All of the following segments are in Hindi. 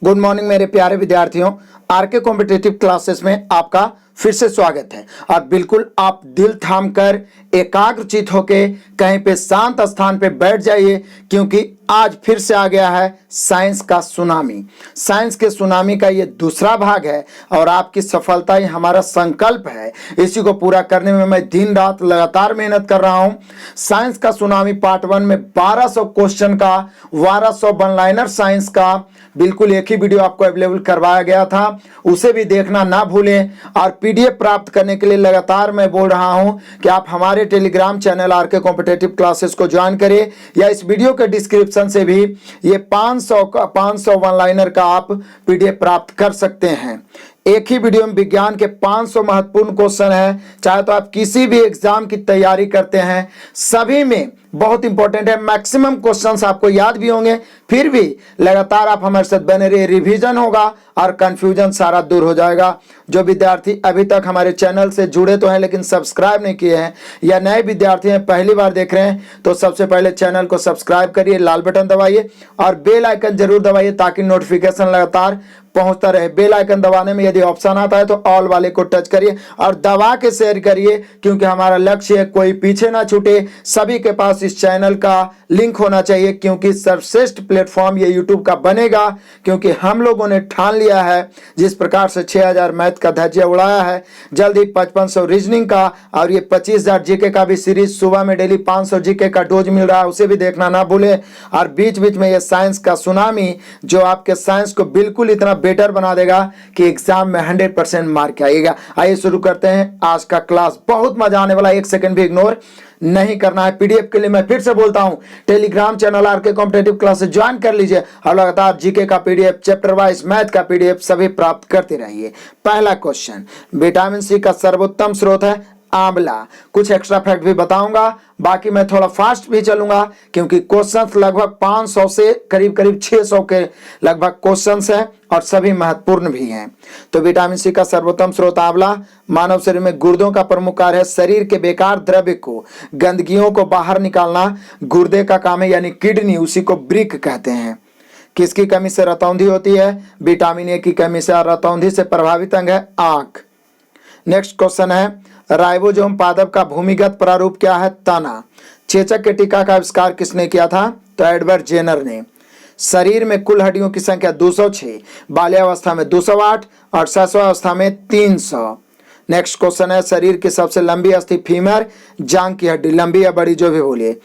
गुड मॉर्निंग मेरे प्यारे विद्यार्थियों, आरके कॉम्पिटिटिव क्लासेस में आपका फिर से स्वागत है। और बिल्कुल आप दिल थाम कर एकाग्रचित होके कहीं पे शांत स्थान पे बैठ जाइए, क्योंकि आज फिर से आ गया है साइंस का सुनामी। साइंस के सुनामी का ये दूसरा भाग है और आपकी सफलता ही हमारा संकल्प है। इसी को पूरा करने में मैं दिन रात लगातार मेहनत कर रहा हूं। साइंस का सुनामी पार्ट 1 में 1200 क्वेश्चन का 1200 वन लाइनर साइंस का बिल्कुल एक ही वीडियो आपको अवेलेबल करवाया गया था, उसे भी देखना ना भूलें। और पीडीएफ प्राप्त करने के लिए लगातार मैं बोल रहा हूं कि आप हमारे Telegram channel RK competitive classes को ज्वाइन करें, या इस वीडियो के डिस्क्रिप्शन से भी ये 500 वन लाइनर का आप पीडीएफ प्राप्त कर सकते हैं। एक ही वीडियो में विज्ञान के 500 महत्वपूर्ण क्वेश्चन है। चाहे तो आप किसी भी एग्जाम की तैयारी करते हैं, सभी में बहुत इंपॉर्टेंट है। मैक्सिमम क्वेश्चंस आपको याद भी होंगे, फिर भी लगातार आप हमारे साथ बने रहिए, रिवीजन होगा और कंफ्यूजन सारा दूर हो जाएगा। जो विद्यार्थी अभी तक हमारे चैनल से जुड़े तो हैं लेकिन सब्सक्राइब नहीं किए हैं, या नए विद्यार्थी हैं पहली बार देख रहे हैं, तो सबसे पहले चैनल को सब्सक्राइब करिए, लाल बटन दबाइए और बेल आइकन जरूर दबाइए ताकि नोटिफिकेशन लगातार पहुंचता रहे। बेल आइकन दबाने में यदि ऑप्शन आता है तो ऑल वाले को टच करिए और दबा के शेयर करिए, क्योंकि हमारा लक्ष्य है कोई पीछे ना छूटे, सभी के पास इस चैनल का लिंक होना चाहिए, क्योंकि सर्वश्रेष्ठ प्लेटफॉर्म ये यूट्यूब का बनेगा। क्योंकि हम लोगों ने ठान लिया है, जिस प्रकार से 6000 मैथ का धज्जिया उड़ाया है, जल्द ही 5500 रीजनिंग का और ये 25000 जीके का भी सीरीज सुबह में डेली 500 जीके का डोज मिल रहा है, उसे भी देखना ना भूले। और बीच बीच में ये साइंस का सुनामी जो आपके साइंस को बिल्कुल इतना बेटर बना देगा कि एग्जाम में 100% मार्क आएगा। आइए शुरू करते हैं आज का क्लास। बहुत मजा आने वाला, एक सेकंड भी इग्नोर नहीं करना है। पीडीएफ के लिए मैं फिर से बोलता हूं, Telegram channel RK competitive classes join कर लीजिए और लगातार जीके का पीडीएफ, चैप्टर वाइज मैथ का पीडीएफ सभी प्राप्त करते रहिए। पहला क्वेश्चन, विटामिन सी का सर्वोत्तम स्रोत है आंवला। कुछ एक्स्ट्रा फैक्ट भी बताऊंगा, बाकी मैं थोड़ा फास्ट भी चलूंगा क्योंकि क्वेश्चंस लगभग 500 से करीब 600 के लगभग क्वेश्चंस हैं और सभी महत्वपूर्ण भी हैं। तो विटामिन सी का सर्वोत्तम स्रोत आंवला। मानव शरीर में गुर्दों का प्रमुख कार्य है शरीर के बेकार द्रव्य को, गंदगियों को बाहर निकालना गुर्दे का काम है, यानी किडनी, उसी को ब्रिक कहते हैं। किसकी कमी से रतौंधी होती है? विटामिन ए की कमी से। और रतौंधी से प्रभावित अंग है आंख। नेक्स्ट क्वेश्चन है, राइबोसोम पादप का भूमिगत प्रारूप क्या है? तना। चेचक के टीका का आविष्कार किसने किया था? तो एडवर्ड जेनर ने। शरीर में कुल हड्डियों की संख्या 206, बाल्यावस्था में 208 और शैशवावस्था में 300। नेक्स्ट क्वेश्चन है, शरीर की सबसे लंबी अस्थि फीमर, जांघ की हड्डी, लंबी या बड़ी जो भी बोलिए।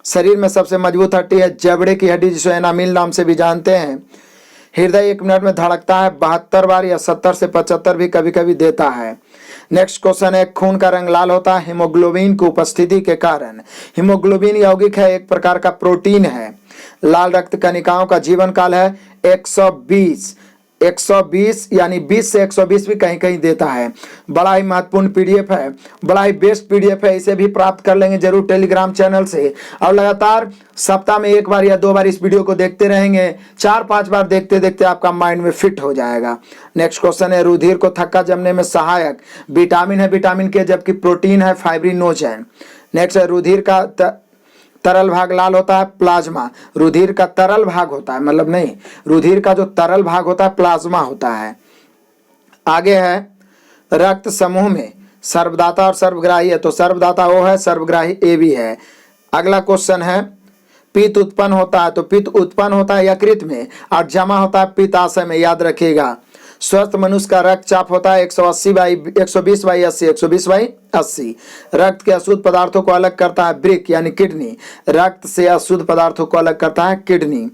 शरीर में सबसे मजबूत हड्डी है जबड़े की हड्डी, जिसे एनामिल नाम से भी जानते हैं। हृदय 1 मिनट में धड़कता है 72 बार या 70 से 75 भी कभी कभी देता है। नेक्स्ट क्वेश्चन है, खून का रंग लाल होता है हीमोग्लोबिन की उपस्थिति के कारण। हीमोग्लोबिन यौगिक है, एक प्रकार का प्रोटीन है। लाल रक्त कणिकाओं का जीवन काल है 120 यानी 20 से 120 भी कहीं कहीं देता है। बड़ा ही महत्वपूर्ण पीडीएफ है, बड़ा ही बेस्ट पीडीएफ है, इसे भी प्राप्त कर लेंगे जरूर टेलीग्राम चैनल से। और लगातार सप्ताह में 1 बार या 2 बार इस वीडियो को देखते रहेंगे, 4-5 बार देखते देखते आपका माइंड में फिट हो जाएगा। नेक्स्ट क्वेश्चन है, रुधिर को थक्का जमने में सहायक विटामिन है विटामिन के, जबकि प्रोटीन है फाइब्रिनोजेन। नेक्स्ट है, रुधिर का तरल भाग लाल होता है प्लाज्मा। रुधिर का तरल भाग होता है, मतलब नहीं, रुधिर का जो तरल भाग होता है प्लाज्मा होता है। आगे है, रक्त समूह में सर्वदाता और सर्वग्राही है, तो सर्वदाता O है, सर्वग्राही A भी है। अगला क्वेश्चन है, पित्त उत्पन्न होता है, तो पित्त उत्पन्न होता है यकृत में और जमा होता है पित्ताशय में, याद रखिएगा। स्वस्थ मनुष्य का रक्तचाप होता है 120/80। रक्त के अशुद्ध पदार्थों को अलग करता है ब्रिक यानी किडनी। रक्त से अशुद्ध पदार्थों को अलग करता है किडनी।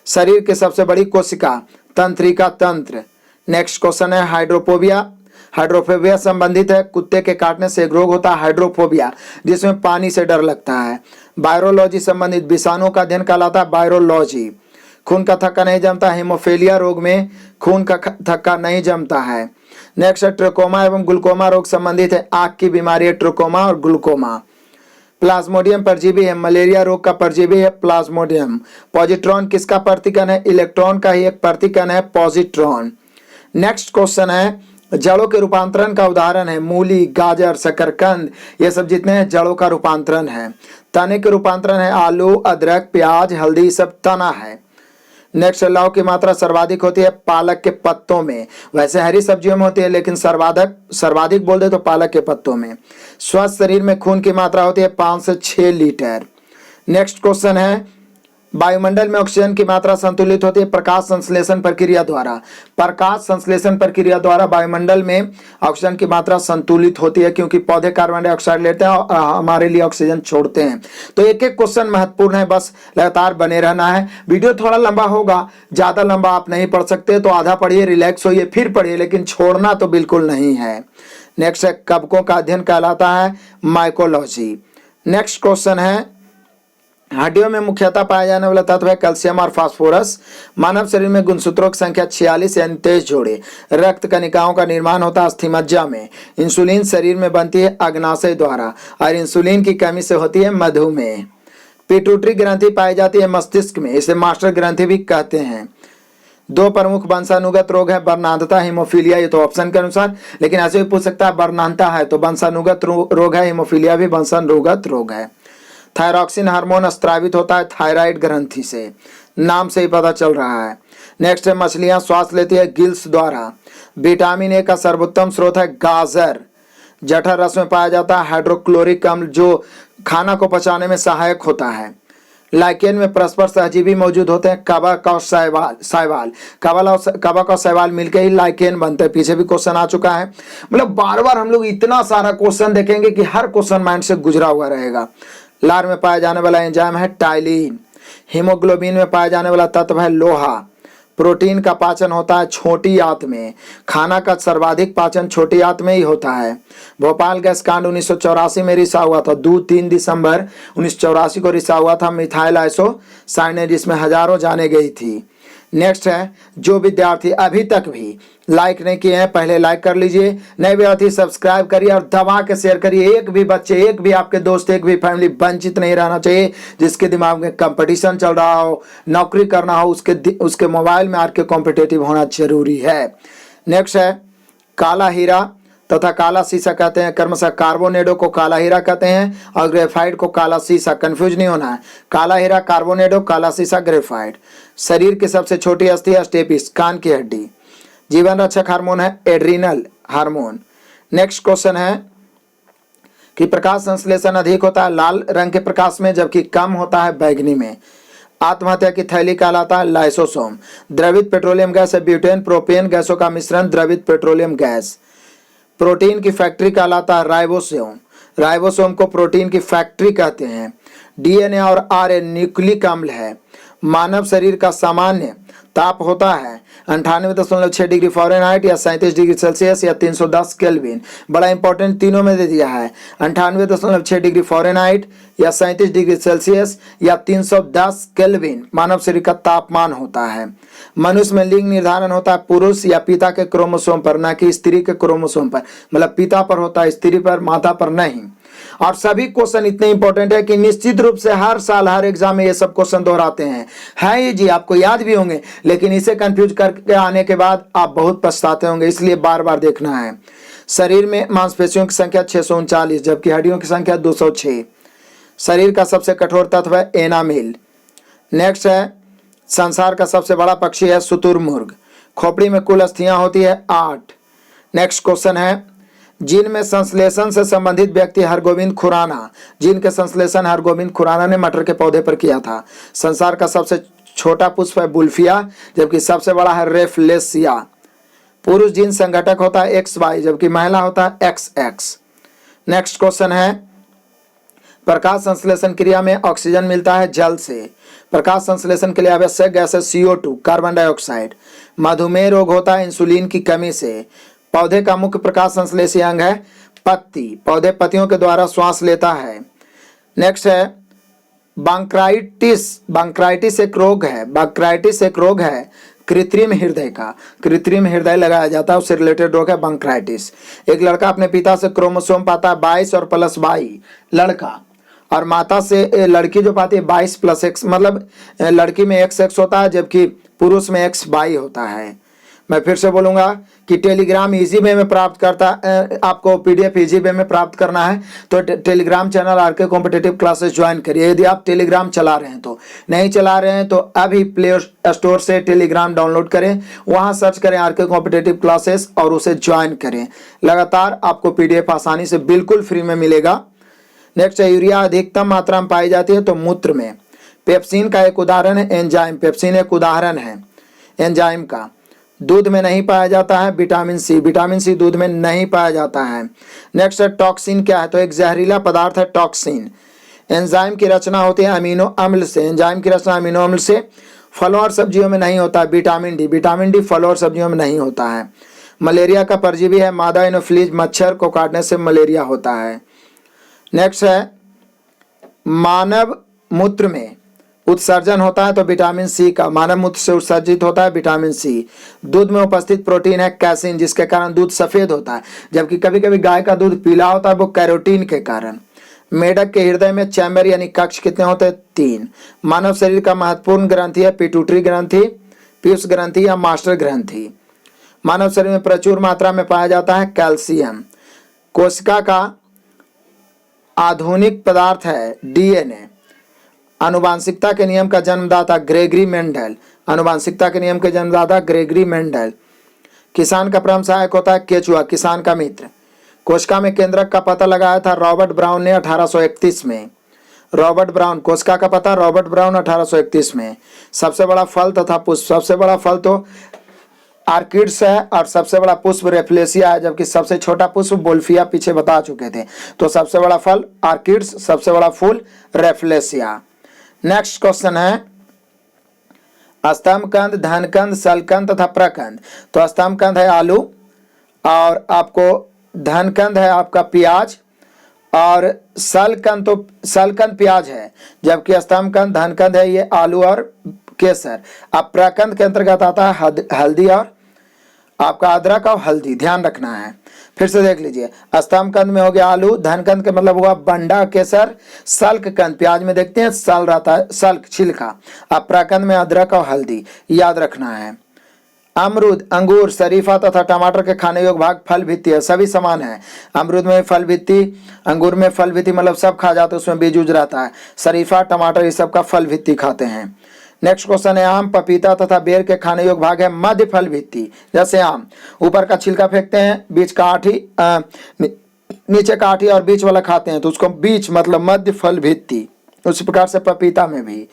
शरीर की सबसे बड़ी कोशिका तंत्रिका तंत्र। नेक्स्ट क्वेश्चन है, हाइड्रोफोबिया। हाइड्रोफोबिया संबंधित है कुत्ते के काटने से एक रोग होता है हाइड्रोफोबिया, जिसमें पानी से डर लगता है। वायरोलॉजी संबंधित विषाणु का अध्ययन कहलाता है वायरोलॉजी। खून का थक्का नहीं जमता, हेमोफीलिया रोग में खून का थक्का नहीं जमता है। नेक्स्ट है, ट्रोकोमा एवं ग्लूकोमा रोग संबंधित है, आंख की बीमारी है ट्रोकोमा और ग्लूकोमा। प्लाज्मोडियम परजीवी है, मलेरिया रोग का परजीवी है प्लाज्मोडियम। पॉजिट्रॉन किसका प्रतिकण है? इलेक्ट्रॉन का ही एक प्रतिकण है पॉजिट्रॉन। नेक्स्ट क्वेश्चन है, जड़ों के रूपांतरण का उदाहरण है मूली, गाजर, शकरकंद, ये सब जितने हैं जड़ों का रूपांतरण है। तने के रूपांतरण है आलू, अदरक, प्याज, हल्दी, सब तना है। नेक्स्ट, लौह की मात्रा सर्वाधिक होती है पालक के पत्तों में। वैसे हरी सब्जियों में होती है, लेकिन सर्वाधिक बोल दे तो पालक के पत्तों में। स्वस्थ शरीर में खून की मात्रा होती है 5 से 6 लीटर। नेक्स्ट क्वेश्चन है, वायुमंडल में ऑक्सीजन की मात्रा संतुलित होती है प्रकाश संश्लेषण प्रक्रिया द्वारा। प्रकाश संश्लेषण प्रक्रिया द्वारा वायुमंडल में ऑक्सीजन की मात्रा संतुलित होती है, क्योंकि पौधे कार्बन डाइऑक्साइड लेते हैं और हमारे लिए ऑक्सीजन छोड़ते हैं। तो एक एक क्वेश्चन महत्वपूर्ण है, बस लगातार बने रहना है। वीडियो थोड़ा लंबा होगा, ज्यादा लंबा आप नहीं पढ़ सकते, तो आधा पढ़िए, रिलैक्स होइए, फिर पढ़िए, लेकिन छोड़ना तो बिल्कुल नहीं है। नेक्स्ट है, कवकों का अध्ययन कहलाता है माइकोलॉजी। नेक्स्ट क्वेश्चन है, हड्डियों में मुख्यतः पाया जाने वाला तत्व है कैल्शियम और फास्फोरस। मानव शरीर में गुणसूत्रों की संख्या 46 यानी 23 जोड़े। रक्त कणिकाओं का निर्माण होता है अस्थिमज्जा में। इंसुलिन शरीर में बनती है अग्नाशय द्वारा, और इंसुलिन की कमी से होती है मधुमेह। पिट्यूटरी ग्रंथि पाई जाती है मस्तिष्क में, इसे मास्टर ग्रंथि भी कहते हैं। 2 प्रमुख वंशानुगत रोग है, वर्णांधता, हीमोफीलिया, ये तो ऑप्शन के अनुसार, लेकिन ऐसे भी पूछ सकता है वर्णांधता है तो वंशानुगत रोग है, हीमोफीलिया भी वंशानुगत रोग है। थायरॉक्सिन हार्मोन स्रावित होता है थायराइड ग्रंथि से, नाम से ही पता चल रहा है। नेक्स्ट है, मछलियां श्वास लेती है गिल्स द्वारा। विटामिन ए का सर्वोत्तम स्रोत है गाजर। जठर रस में पाया जाता है हाइड्रोक्लोरिक अम्ल, जो खाना को पचाने में सहायक होता है। लाइकेन में परस्पर सहजीवी मौजूद होते हैं कवक और शैवाल। कवक और शैवाल मिलकर ही लाइकेन बनते हैं। पीछे भी क्वेश्चन आ चुका है, मतलब बार बार हम लोग इतना सारा क्वेश्चन देखेंगे कि हर क्वेश्चन माइंड से गुजरा हुआ रहेगा। लार में पाया जाने वाला एंजाइम है टाइलिन। हीमोग्लोबिन में पाया जाने वाला तत्व है लोहा। प्रोटीन का पाचन होता है छोटी आंत में। खाना का सर्वाधिक पाचन छोटी आंत में ही होता है। भोपाल गैस कांड 1984 में रिसा हुआ था। 2-3 दिसंबर 1984 को रिसा हुआ था मिथाइल आइसोसाइनेट, जिसमें हजारों जाने गई थी। नेक्स्ट है, जो विद्यार्थी अभी तक भी लाइक नहीं किए हैं पहले लाइक कर लीजिए, नए विद्यार्थी सब्सक्राइब करिए और दबा के शेयर करिए। एक भी बच्चे, एक भी आपके दोस्त, एक भी फैमिली वंचित नहीं रहना चाहिए जिसके दिमाग में कंपटीशन चल रहा हो, नौकरी करना हो, उसके मोबाइल में आके कॉम्पिटिटिव होना जरूरी है। नेक्स्ट है, काला हीरा तथा काला शीशा कहते हैं। क्रमशः कार्बोनेडो को काला हीरा कहते हैं और ग्रेफाइट को काला शीशा। कंफ्यूज नहीं होना है, काला हीरा कार्बोनेडो, काला शीशा ग्रेफाइट। शरीर की सबसे छोटी अस्थि है स्टेपिस, कान की हड्डी। जीवन रक्षक हार्मोन है एड्रिनल हार्मोन। नेक्स्ट क्वेश्चन है कि प्रकाश संश्लेषण अधिक होता है लाल रंग के प्रकाश में, जबकि कम होता है बैगनी में। आत्महत्या की थैली कहलाता है लाइसोसोम। द्रवित पेट्रोलियम गैस है ब्यूटेन, प्रोपेन गैसों का मिश्रण द्रवित पेट्रोलियम गैस। प्रोटीन की फैक्ट्री कहलाता है राइबोसोम। राइबोसोम को प्रोटीन की फैक्ट्री कहते हैं। डीएनए और आरएनए न्यूक्लिक अम्ल है। मानव शरीर का सामान्य ताप होता है 98.6 डिग्री फ़ारेनहाइट या 37 डिग्री सेल्सियस या 310 केल्विन। बड़ा इंपॉर्टेंट, तीनों में दे दिया है। 98.6 डिग्री फ़ारेनहाइट या 37 डिग्री सेल्सियस या 310 केल्विन मानव शरीर का तापमान होता है। मनुष्य में लिंग निर्धारण होता है पुरुष या पिता के क्रोमोसोम पर, ना कि स्त्री के क्रोमोसोम पर। मतलब पिता पर होता है, स्त्री पर, माता पर नहीं। और सभी क्वेश्चन इतने इंपॉर्टेंट है कि निश्चित रूप से हर साल हर एग्जाम में ये सब क्वेश्चन दोहराते हैं। है ये जी, आपको याद भी होंगे, लेकिन इसे कंफ्यूज करके आने के बाद आप बहुत पछताते होंगे, इसलिए बार बार देखना है। शरीर में मांसपेशियों की संख्या 639, जबकि हड्डियों की संख्या 206। शरीर का सबसे कठोर तत्व है एनामिल। नेक्स्ट है, संसार का सबसे बड़ा पक्षी है शुतुरमुर्ग। खोपड़ी में कुल अस्थियां होती है 8। नेक्स्ट क्वेश्चन है, जिनमें संश्लेषण से संबंधित व्यक्ति हरगोविंद खुराना। जिनके संश्लेषण हरगोविंद खुराना ने मटर के पौधे पर किया था। संसार का सबसे छोटा पुष्प है बुल्फिया, जबकि सबसे बड़ा है रेफलेसिया। पुरुष जीन संघटक होता है XY, जबकि महिला होता है XX। नेक्स्ट क्वेश्चन है, प्रकाश संश्लेषण क्रिया में ऑक्सीजन मिलता है जल से। प्रकाश संश्लेषण के लिए आवश्यक गैस है CO2 कार्बन डाइऑक्साइड। मधुमेह रोग होता है इंसुलिन की कमी से। पौधे का मुख्य प्रकाश संश्लेषी अंग है पत्ती। पौधे पत्तियों के द्वारा श्वास लेता है। नेक्स्ट है बांक्राइटिस। बांक्राइटिस एक रोग है। बांक्राइटिस एक रोग है कृत्रिम हृदय का। कृत्रिम हृदय लगाया जाता है, उससे रिलेटेड रोग है बांक्राइटिस। एक लड़का अपने पिता से क्रोमोसोम पाता है 22 और +22 लड़का, और माता से लड़की जो पाती है 22 + X, मतलब लड़की में XX होता है जबकि पुरुष में XY होता है। मैं फिर से बोलूँगा कि टेलीग्राम इजी वे में प्राप्त करता आपको पीडीएफ इजी वे में प्राप्त करना है तो Telegram channel RK competitive classes join करिए। यदि आप टेलीग्राम चला रहे हैं तो, नहीं चला रहे हैं तो अभी प्ले स्टोर से टेलीग्राम डाउनलोड करें, वहाँ सर्च करें आरके कॉम्पिटिटिव क्लासेस और उसे ज्वाइन करें। लगातार आपको पीडीएफ आसानी से बिल्कुल फ्री में मिलेगा। नेक्स्ट है, यूरिया अधिकतम मात्रा में पाई जाती है तो मूत्र में। पेप्सिन का एक उदाहरण है एंजाइम, पेप्सिन एक उदाहरण है एंजाइम का। दूध में नहीं पाया जाता है विटामिन सी, विटामिन सी दूध में नहीं पाया जाता है। नेक्स्ट है, टॉक्सिन क्या है तो एक जहरीला पदार्थ है टॉक्सिन। एंजाइम की रचना होती है अमीनो अम्ल से, एंजाइम की रचना अमीनो अम्ल से। फलों और सब्जियों में नहीं होता है विटामिन डी, विटामिन डी फलों और सब्जियों में नहीं होता है। मलेरिया का परजीवी है मादा एनोफिलीज, मच्छर को काटने से मलेरिया होता है। नेक्स्ट है, मानव मूत्र में उत्सर्जन होता है तो विटामिन सी का, मानव मूत्र से उत्सर्जित होता है विटामिन सी। दूध में उपस्थित प्रोटीन है कैसीन, जिसके कारण दूध सफेद होता है, जबकि कभी कभी गाय का दूध पीला होता है, वो कैरोटीन के कारण। मेढक के हृदय में चैम्बर यानी कक्ष कितने होते हैं 3। मानव शरीर का महत्वपूर्ण ग्रंथि है पिट्यूटरी ग्रंथि, पीयूष ग्रंथि या मास्टर ग्रंथि। मानव शरीर में प्रचुर मात्रा में पाया जाता है कैल्शियम। कोशिका का आधुनिक पदार्थ है डीएनए। आनुवांशिकता के नियम का जन्मदाता ग्रेगरी मेंडल, आनुवांशिकता के नियम के जन्मदाता ग्रेगरी मेंडल। किसान का परम सहायक होता है केचुआ, किसान का मित्र। कोशिका में केंद्रक का पता लगाया था रॉबर्ट ब्राउन ने 1831 में। रॉबर्ट ब्राउन, कोशिका का पता रॉबर्ट ब्राउन 1831 में। सबसे बड़ा फल तथा पुष्प, सबसे बड़ा फल तो आर्किड्स है और सबसे बड़ा पुष्प रेफ्लेसिया है, जबकि सबसे छोटा पुष्प बोल्फिया पीछे बता चुके थे। तो सबसे बड़ा फल आर्किड्स, सबसे बड़ा फूल रेफ्लेसिया। नेक्स्ट क्वेश्चन है, स्तंभकंद, धनकंद, सलकंद तथा प्रकंद। तो स्तंभकंद है आलू और आपको धनकंद है आपका प्याज और सलकंद तो सलकंद प्याज है, जबकि स्तंभकंद धनकंद है ये आलू और केसर। अब प्रकंद के अंतर्गत आता है हल्दी और आपका अदरक और हल्दी, ध्यान रखना है। फिर से देख लीजिए, स्तंभकंद में हो गया आलू, धनकंद का मतलब हुआ बंडा केसर, सल्ककंद प्याज में देखते हैं सल रहता है, सल्क छिलका। अब प्रकंद में अदरक और हल्दी, याद रखना है। अमरूद, अंगूर, शरीफा तथा टमाटर के खाने योग्य भाग फल भित्ति है, सभी समान है। अमरूद में फल भित्ति, अंगूर में फल भित्ति मतलब सब खा जाते हैं, उसमें बीज उज रहता है। शरीफा, टमाटर ये सब का फल भित्ति खाते हैं। नेक्स्ट क्वेश्चन है, आम, पपीता तथा बेर के खाने योग्य भाग है मध्य फल भित्ति। जैसे आम ऊपर का छिलका फेंकते हैं, बीच का आठी नीचे का आठी और बीच वाला खाते हैं, तो उसको बीच मतलब मध्य फल भित्ति। उसी प्रकार से पपीता में भी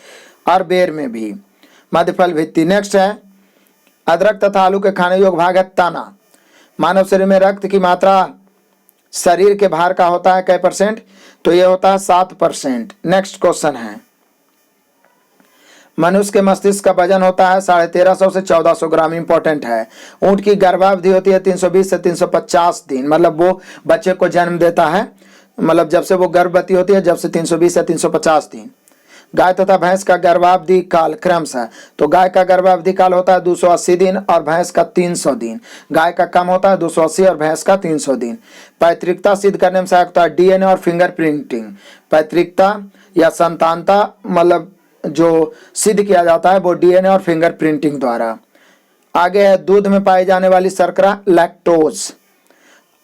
और बेर में भी मध्य फल भित्ति। नेक्स्ट है, अदरक तथा आलू के खाने योग्य भाग है तना। मानव शरीर में रक्त की मात्रा शरीर के भार का होता है कै %? तो ये होता है 7%। नेक्स्ट क्वेश्चन है, मनुष्य के मस्तिष्क का वजन होता है 1350 से 1400 ग्राम, इंपॉर्टेंट है। ऊंट की गर्भावधि होती है 320 से 350 दिन, मतलब वो बच्चे को जन्म देता है, मतलब जब से वो गर्भवती होती है जब से 320 से 350 दिन। गाय तथा भैंस का गर्भावधि काल क्रमशः, तो गाय का गर्भावधि काल होता है 280 दिन और भैंस का 300 दिन। गाय का कम होता है 280 और भैंस का 300 दिन। पैतृकता सिद्ध करने में सहायक होता है डीएनए और फिंगरप्रिंटिंग। पैतृकता या संतानता मतलब जो सिद्ध किया जाता है वो डीएनए और फिंगरप्रिंटिंग द्वारा। आगे है, दूध में पाई जाने वाली शर्करा लैक्टोज।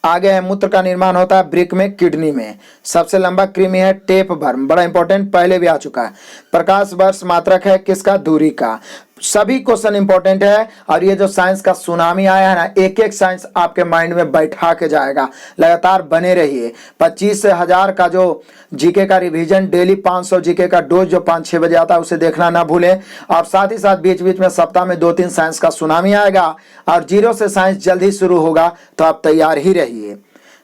आगे है, मूत्र का निर्माण होता है वृक्क में, किडनी में। सबसे लंबा कृमि है टेप वर्म, बड़ा इंपॉर्टेंट, पहले भी आ चुका है। प्रकाश वर्ष मात्रक है किसका? दूरी का। सभी क्वेश्चन इंपॉर्टेंट है और ये जो साइंस का सुनामी आया है ना, एक एक साइंस आपके माइंड में बैठा के जाएगा। लगातार बने रहिए। 25,000 का जो जीके का रिवीजन डेली 500 जीके का डोज जो 5-6 बजे आता है उसे देखना ना भूलें। और साथ ही साथ बीच बीच में सप्ताह में 2-3 साइंस का सुनामी आएगा और 0 से साइंस जल्द ही शुरू होगा, तो आप तैयार ही रहिए।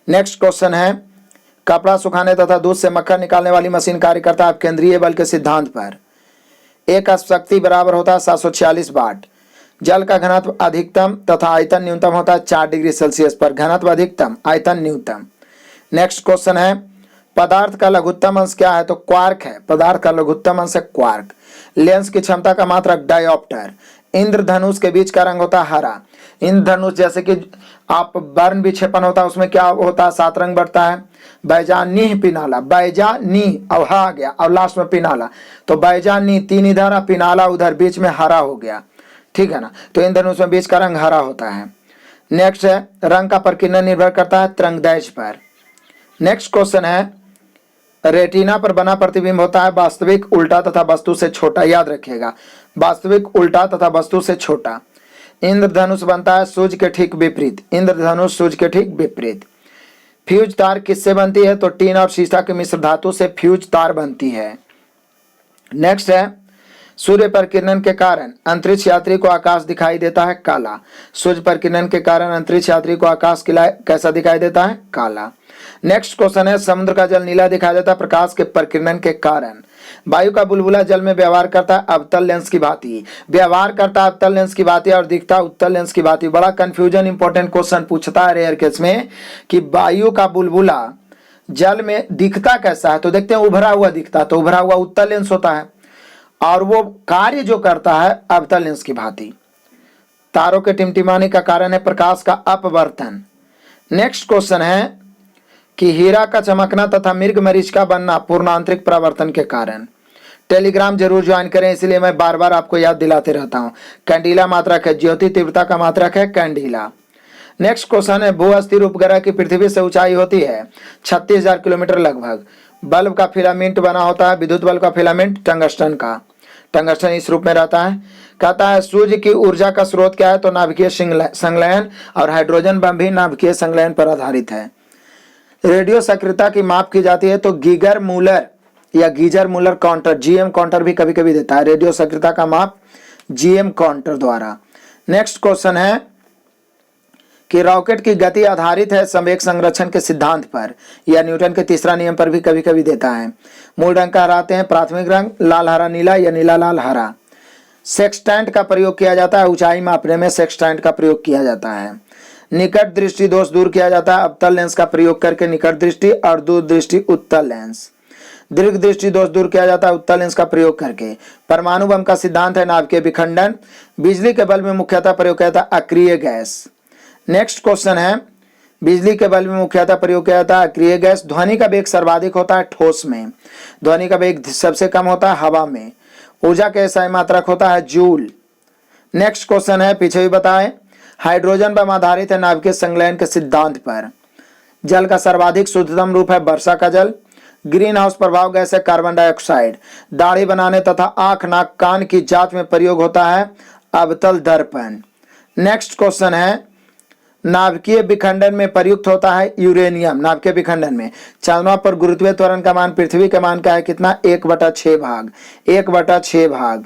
नेक्स्ट क्वेश्चन है, कपड़ा सुखाने तथा दूध से मक्खन निकालने वाली मशीन कार्य करता है केंद्रीय बल के सिद्धांत पर। एक शक्ति बराबर होता है 746 वाट। जल का घनत्व अधिकतम तथा आयतन न्यूनतम होता है 4 डिग्री सेल्सियस पर। घनत्व अधिकतम, आयतन न्यूनतम। नेक्स्ट क्वेश्चन है, पदार्थ का लघुत्तम अंश क्या है? तो क्वार्क है। पदार्थ का लघुत्तम अंश है क्वार्क। लेंस की क्षमता का मात्रक डायोप्टर। इंद्रधनुष के बीच का रंग होता है हरा। इंद्रधनुष जैसे कि आप वर्ण विक्षेपण होता है उसमें क्या होता है? 7 रंग बढ़ता है। बैजानी पिनाला, बैजानी अब आ गया और लास्ट में पिनाला, तो बैजानी 3 इधर और पिनाला उधर, बीच में हरा हो गया। ठीक है ना। तो इंद्रधनुष में बीज का रंग हरा होता है। नेक्स्ट है, रंग का प्रकीर्णन निर्भर करता है तरंगदैर्घ्य पर। नेक्स्ट क्वेश्चन है, रेटिना पर बना प्रतिबिंब होता है वास्तविक, उल्टा तथा वस्तु से छोटा। याद रखिएगा, वास्तविक, उल्टा तथा वस्तु से छोटा। इंद्रधनुष बनता है सूर्य के ठीक विपरीत। इंद्रधनुष सूर्य के ठीक विपरीत। फ्यूज तार किससे बनती है? तो टीन और शीशा के मिश्र धातु से फ्यूज तार बनती है। नेक्स्ट है, सूर्य प्रकिरण के कारण अंतरिक्ष यात्री को आकाश दिखाई देता है काला। सूर्य प्रकिरण के कारण अंतरिक्ष यात्री को आकाश कैसा दिखाई देता है? काला। नेक्स्ट क्वेश्चन है, समुद्र का जल नीला दिखाई देता है प्रकाश के प्रकिरण के कारण। वायु का बुलबुला जल में व्यवहार करता है अवतल लेंस की भांति। व्यवहार करता है अवतल लेंस की भांति और दिखता है उत्तल लेंस की भांति। बड़ा कंफ्यूजन इंपॉर्टेंट क्वेश्चन पूछता है रेयर केस में कि वायु का बुलबुला जल में दिखता कैसा है? तो देखते हैं, उभरा हुआ दिखता है, तो उभरा हुआ उत्तल लेंस होता है और वो कार्य जो करता है अवतल लेंस की भांति। तारों के टिमटिमाने का कारण है प्रकाश का अपवर्तन। नेक्स्ट क्वेश्चन है कि हीरा का चमकना तथा मृग मरीच का बनना पूर्णांतरिक परावर्तन के कारण। टेलीग्राम जरूर ज्वाइन करें, इसलिए मैं बार बार आपको याद दिलाते रहता हूं। कैंडिला मात्रक है, ज्योति तीव्रता का मात्रक है कैंडिला। नेक्स्ट क्वेश्चन है, भू अस्थिर उपग्रह की पृथ्वी से ऊंचाई होती है 36,000 किलोमीटर लगभग। बल्ब का फिलामेंट बना होता है, विद्युत बल्ब का फिलामेंट टंगस्टन का। टंगस्टन इस रूप में रहता है। कहता है सूर्य की ऊर्जा का स्रोत क्या है? तो नाभिकीय संलयन, और हाइड्रोजन बम भी नाभिकीय संलयन पर आधारित है। रेडियो सक्रियता की माप की जाती है तो गीगर मूलर या geyser Muller counter, GM counter भी कभी कभी देता है। रेडियो सक्रियता का माप जीएम काउंटर द्वारा। नेक्स्ट क्वेश्चन है कि रॉकेट की गति आधारित है संवेग संरक्षण के सिद्धांत पर या न्यूटन के तीसरा नियम पर भी कभी कभी देता है। मूल रंग कहलाते हैं प्राथमिक रंग, लाल हरा नीला या नीला लाल हरा। सेक्सटेंट का प्रयोग किया जाता है ऊंचाई मापने में, सेक्सटेंट का प्रयोग किया जाता है। निकट दृष्टि दोष दूर किया जाता है अवतल लेंस का प्रयोग करके, निकट दृष्टि, और दूर दृष्टि उत्तल लेंस। दीर्घ दृष्टि दोष दूर किया जाता है उत्तल लेंस का प्रयोग करके। परमाणु बम का सिद्धांत है नाभिकीय विखंडन। बिजली के बल्ब में मुख्यतः प्रयोग किया जाता है अक्रिय गैस। नेक्स्ट क्वेश्चन है, बिजली के बल्ब में मुख्यतः प्रयोग किया जाता है अक्रिय गैस। ध्वनि का वेग सर्वाधिक होता है ठोस में, ध्वनि का वेग सबसे कम होता है हवा में। ऊर्जा के SI मात्रक होता है जूल। नेक्स्ट क्वेश्चन है, पीछे भी बताएं, हाइड्रोजन बम आधारित है नाभिकीय संलयन के सिद्धांत पर। जल का सर्वाधिक शुद्धतम रूप है वर्षा का जल। ग्रीन हाउस प्रभाव गैस है कार्बन डाइऑक्साइड। दाढ़ी बनाने तथा आंख नाक कान की जांच में प्रयोग होता है अवतल दर्पण। नेक्स्ट क्वेश्चन है, नाभिकीय विखंडन में प्रयुक्त होता है यूरेनियम। नाभिकीय विखंडन में चंद्रमा पर गुरुत्वीय त्वरण का मान पृथ्वी के मान का है कितना? 1/6 भाग, 1/6 भाग।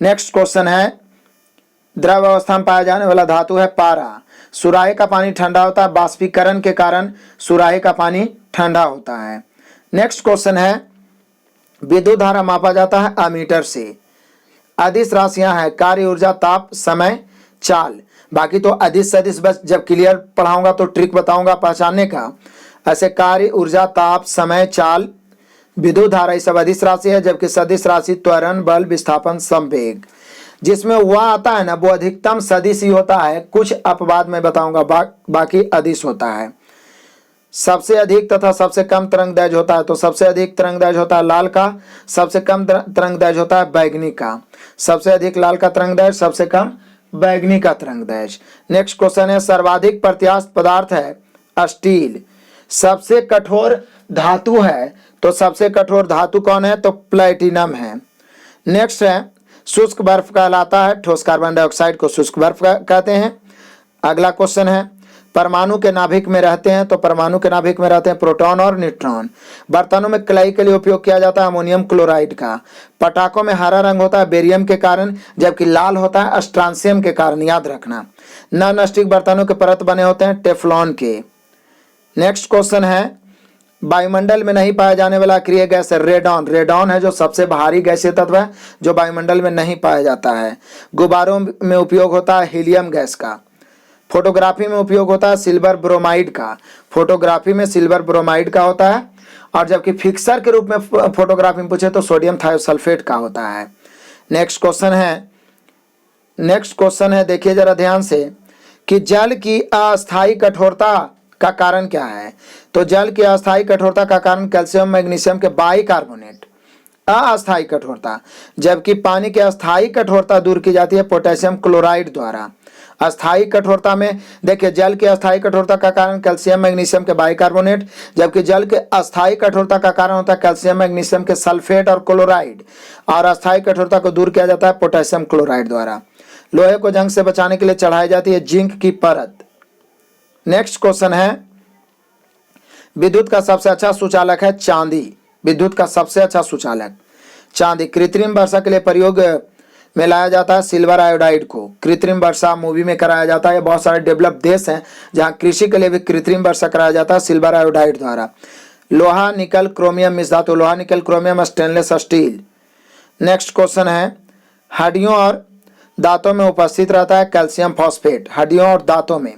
नेक्स्ट क्वेश्चन है, द्रव अवस्था में पाया जाने वाला धातु है पारा। सुराही का पानी ठंडा होता है, बाष्पीकरण के कारण सुराही का पानी ठंडा होता है। नेक्स्ट क्वेश्चन है, विद्युत धारा मापा जाता है अमीटर से। अदिश राशियां हैं कार्य, ऊर्जा, ताप, समय, चाल। बाकी तो अदिश सदिश बस जब क्लियर पढ़ाऊंगा तो ट्रिक बताऊंगा पहचानने का। ऐसे कार्य, ऊर्जा, ताप, समय, चाल, विद्युत धारा ये सब अदिश राशि है, जबकि सदिश राशि त्वरण, बल, विस्थापन, संवेग। जिसमें वह आता है ना वो अधिकतम सदिश ही होता है, कुछ अपवाद में बताऊंगा, बाकी अदिश होता है। सबसे अधिक तथा सबसे कम तरंगदैर्घ्य होता है, तो सबसे अधिक तरंगदैर्घ्य होता है लाल का, सबसे कम तरंगदैर्घ्य होता है बैगनी का। सबसे अधिक लाल का तरंगदैर्घ्य, सबसे कम बैगनी का तरंगदैर्घ्य। नेक्स्ट क्वेश्चन है, सर्वाधिक प्रत्यास्थ पदार्थ है स्टील। सबसे कठोर धातु है, तो सबसे कठोर धातु कौन है? तो प्लेटिनम है। नेक्स्ट है, शुष्क बर्फ कहलाता है ठोस कार्बन डाइऑक्साइड को शुष्क बर्फ कहते हैं। अगला क्वेश्चन है, परमाणु के नाभिक में रहते हैं, तो परमाणु के नाभिक में रहते हैं प्रोटॉन और न्यूट्रॉन। बर्तनों में कलाई के लिए उपयोग किया जाता है अमोनियम क्लोराइड का। पटाखों में हरा रंग होता है बेरियम के कारण, जबकि लाल होता है स्ट्रांसियम के कारण, याद रखना। नॉन स्टिक बर्तनों के परत बने होते हैं टेफ्लॉन के। नेक्स्ट क्वेश्चन है, वायुमंडल में नहीं पाया जाने वाला अक्रिय गैस है रेडॉन। रेडॉन है जो सबसे भारी गैसीय तत्व है जो वायुमंडल में नहीं पाया जाता है। गुब्बारों में उपयोग होता है हीलियम गैस का। फोटोग्राफी में उपयोग होता है सिल्वर ब्रोमाइड का। फोटोग्राफी में सिल्वर ब्रोमाइड का होता है, और जबकि फिक्सर के रूप में फोटोग्राफी में पूछे तो सोडियम थायोसल्फेट का होता है। नेक्स्ट क्वेश्चन है देखिए जरा ध्यान से कि जल की अस्थायी कठोरता का कारण क्या है? तो जल की अस्थायी कठोरता का कारण कैल्शियम मैग्नीशियम के बाइकार्बोनेट। अस्थायी कठोरता, जबकि पानी की अस्थायी कठोरता दूर की जाती है पोटेशियम क्लोराइड द्वारा। अस्थायी कठोरता में देखिए, जल की अस्थायी कठोरता का कारण कैल्शियम मैग्नीशियम के बाइकार्बोनेट, जबकि जल के अस्थायी कठोरता का कारण होता है कैल्शियम मैग्नीशियम के सल्फेट और क्लोराइड, और अस्थायी कठोरता को दूर किया जाता है पोटेशियम क्लोराइड द्वारा। लोहे को जंग से बचाने के लिए चढ़ाई जाती है जिंक की परत। नेक्स्ट क्वेश्चन है, विद्युत का सबसे अच्छा सुचालक है चांदी। विद्युत का सबसे अच्छा सुचालक चांदी। कृत्रिम वर्षा के लिए प्रयोग में लाया जाता है सिल्वर आयोडाइड को। कृत्रिम वर्षा मूवी में कराया जाता है। बहुत सारे डेवलप देश हैं जहां कृषि के लिए भी कृत्रिम वर्षा कराया जाता है सिल्वर आयोडाइड द्वारा। लोहा निकल क्रोमियम मिश्र धातु। लोहा निकल chromium stainless steel. Next question है, हड्डियों और दांतों में उपस्थित रहता है कैल्शियम फॉस्फेट। हड्डियों और दांतों में।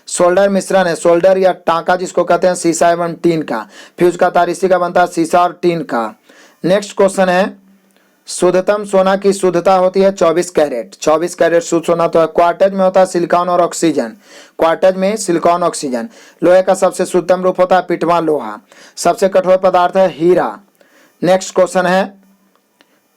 सोल्डर मिश्रण है, सोल्डर या टांका जिसको कहते हैं सीसा एवं टीन का। फ्यूज का तार इसी का बनता है, सीसा और टीन का। नेक्स्ट क्वेश्चन है, शुद्धतम सोना की शुद्धता होती है 24 कैरेट। 24 कैरेट शुद्ध सोना तो है। क्वार्टेज में होता है सिलिकॉन और ऑक्सीजन। क्वार्टेज में सिलिकॉन ऑक्सीजन। लोहे का सबसे शुद्धतम रूप होता है पिटवा लोहा। सबसे कठोर पदार्थ है हीरा। नेक्स्ट क्वेश्चन है,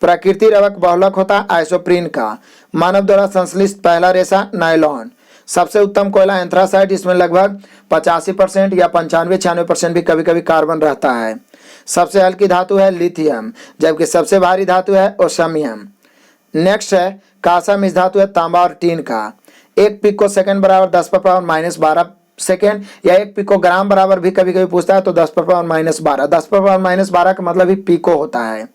प्रकृति रवक बहुलक होता है आइसोप्रीन का। मानव द्वारा संश्लिष्ट पहला रेशा नायलॉन। सबसे उत्तम कोयला एंथ्रासाइट, जिसमें लगभग 85% या 95-96% भी कभी कभी कार्बन रहता है। सबसे हल्की धातु है लिथियम, जबकि सबसे भारी धातु है ओसमियम। नेक्स्ट है, कांसा मिश्र धातु है तांबा और टीन का। 1 पिको सेकंड बराबर 10⁻⁻12 सेकेंड, या 1 पिकोग्राम बराबर भी कभी कभी पूछता है तो 10⁻⁻12। 10⁻⁻12 का मतलब ही पिको होता है।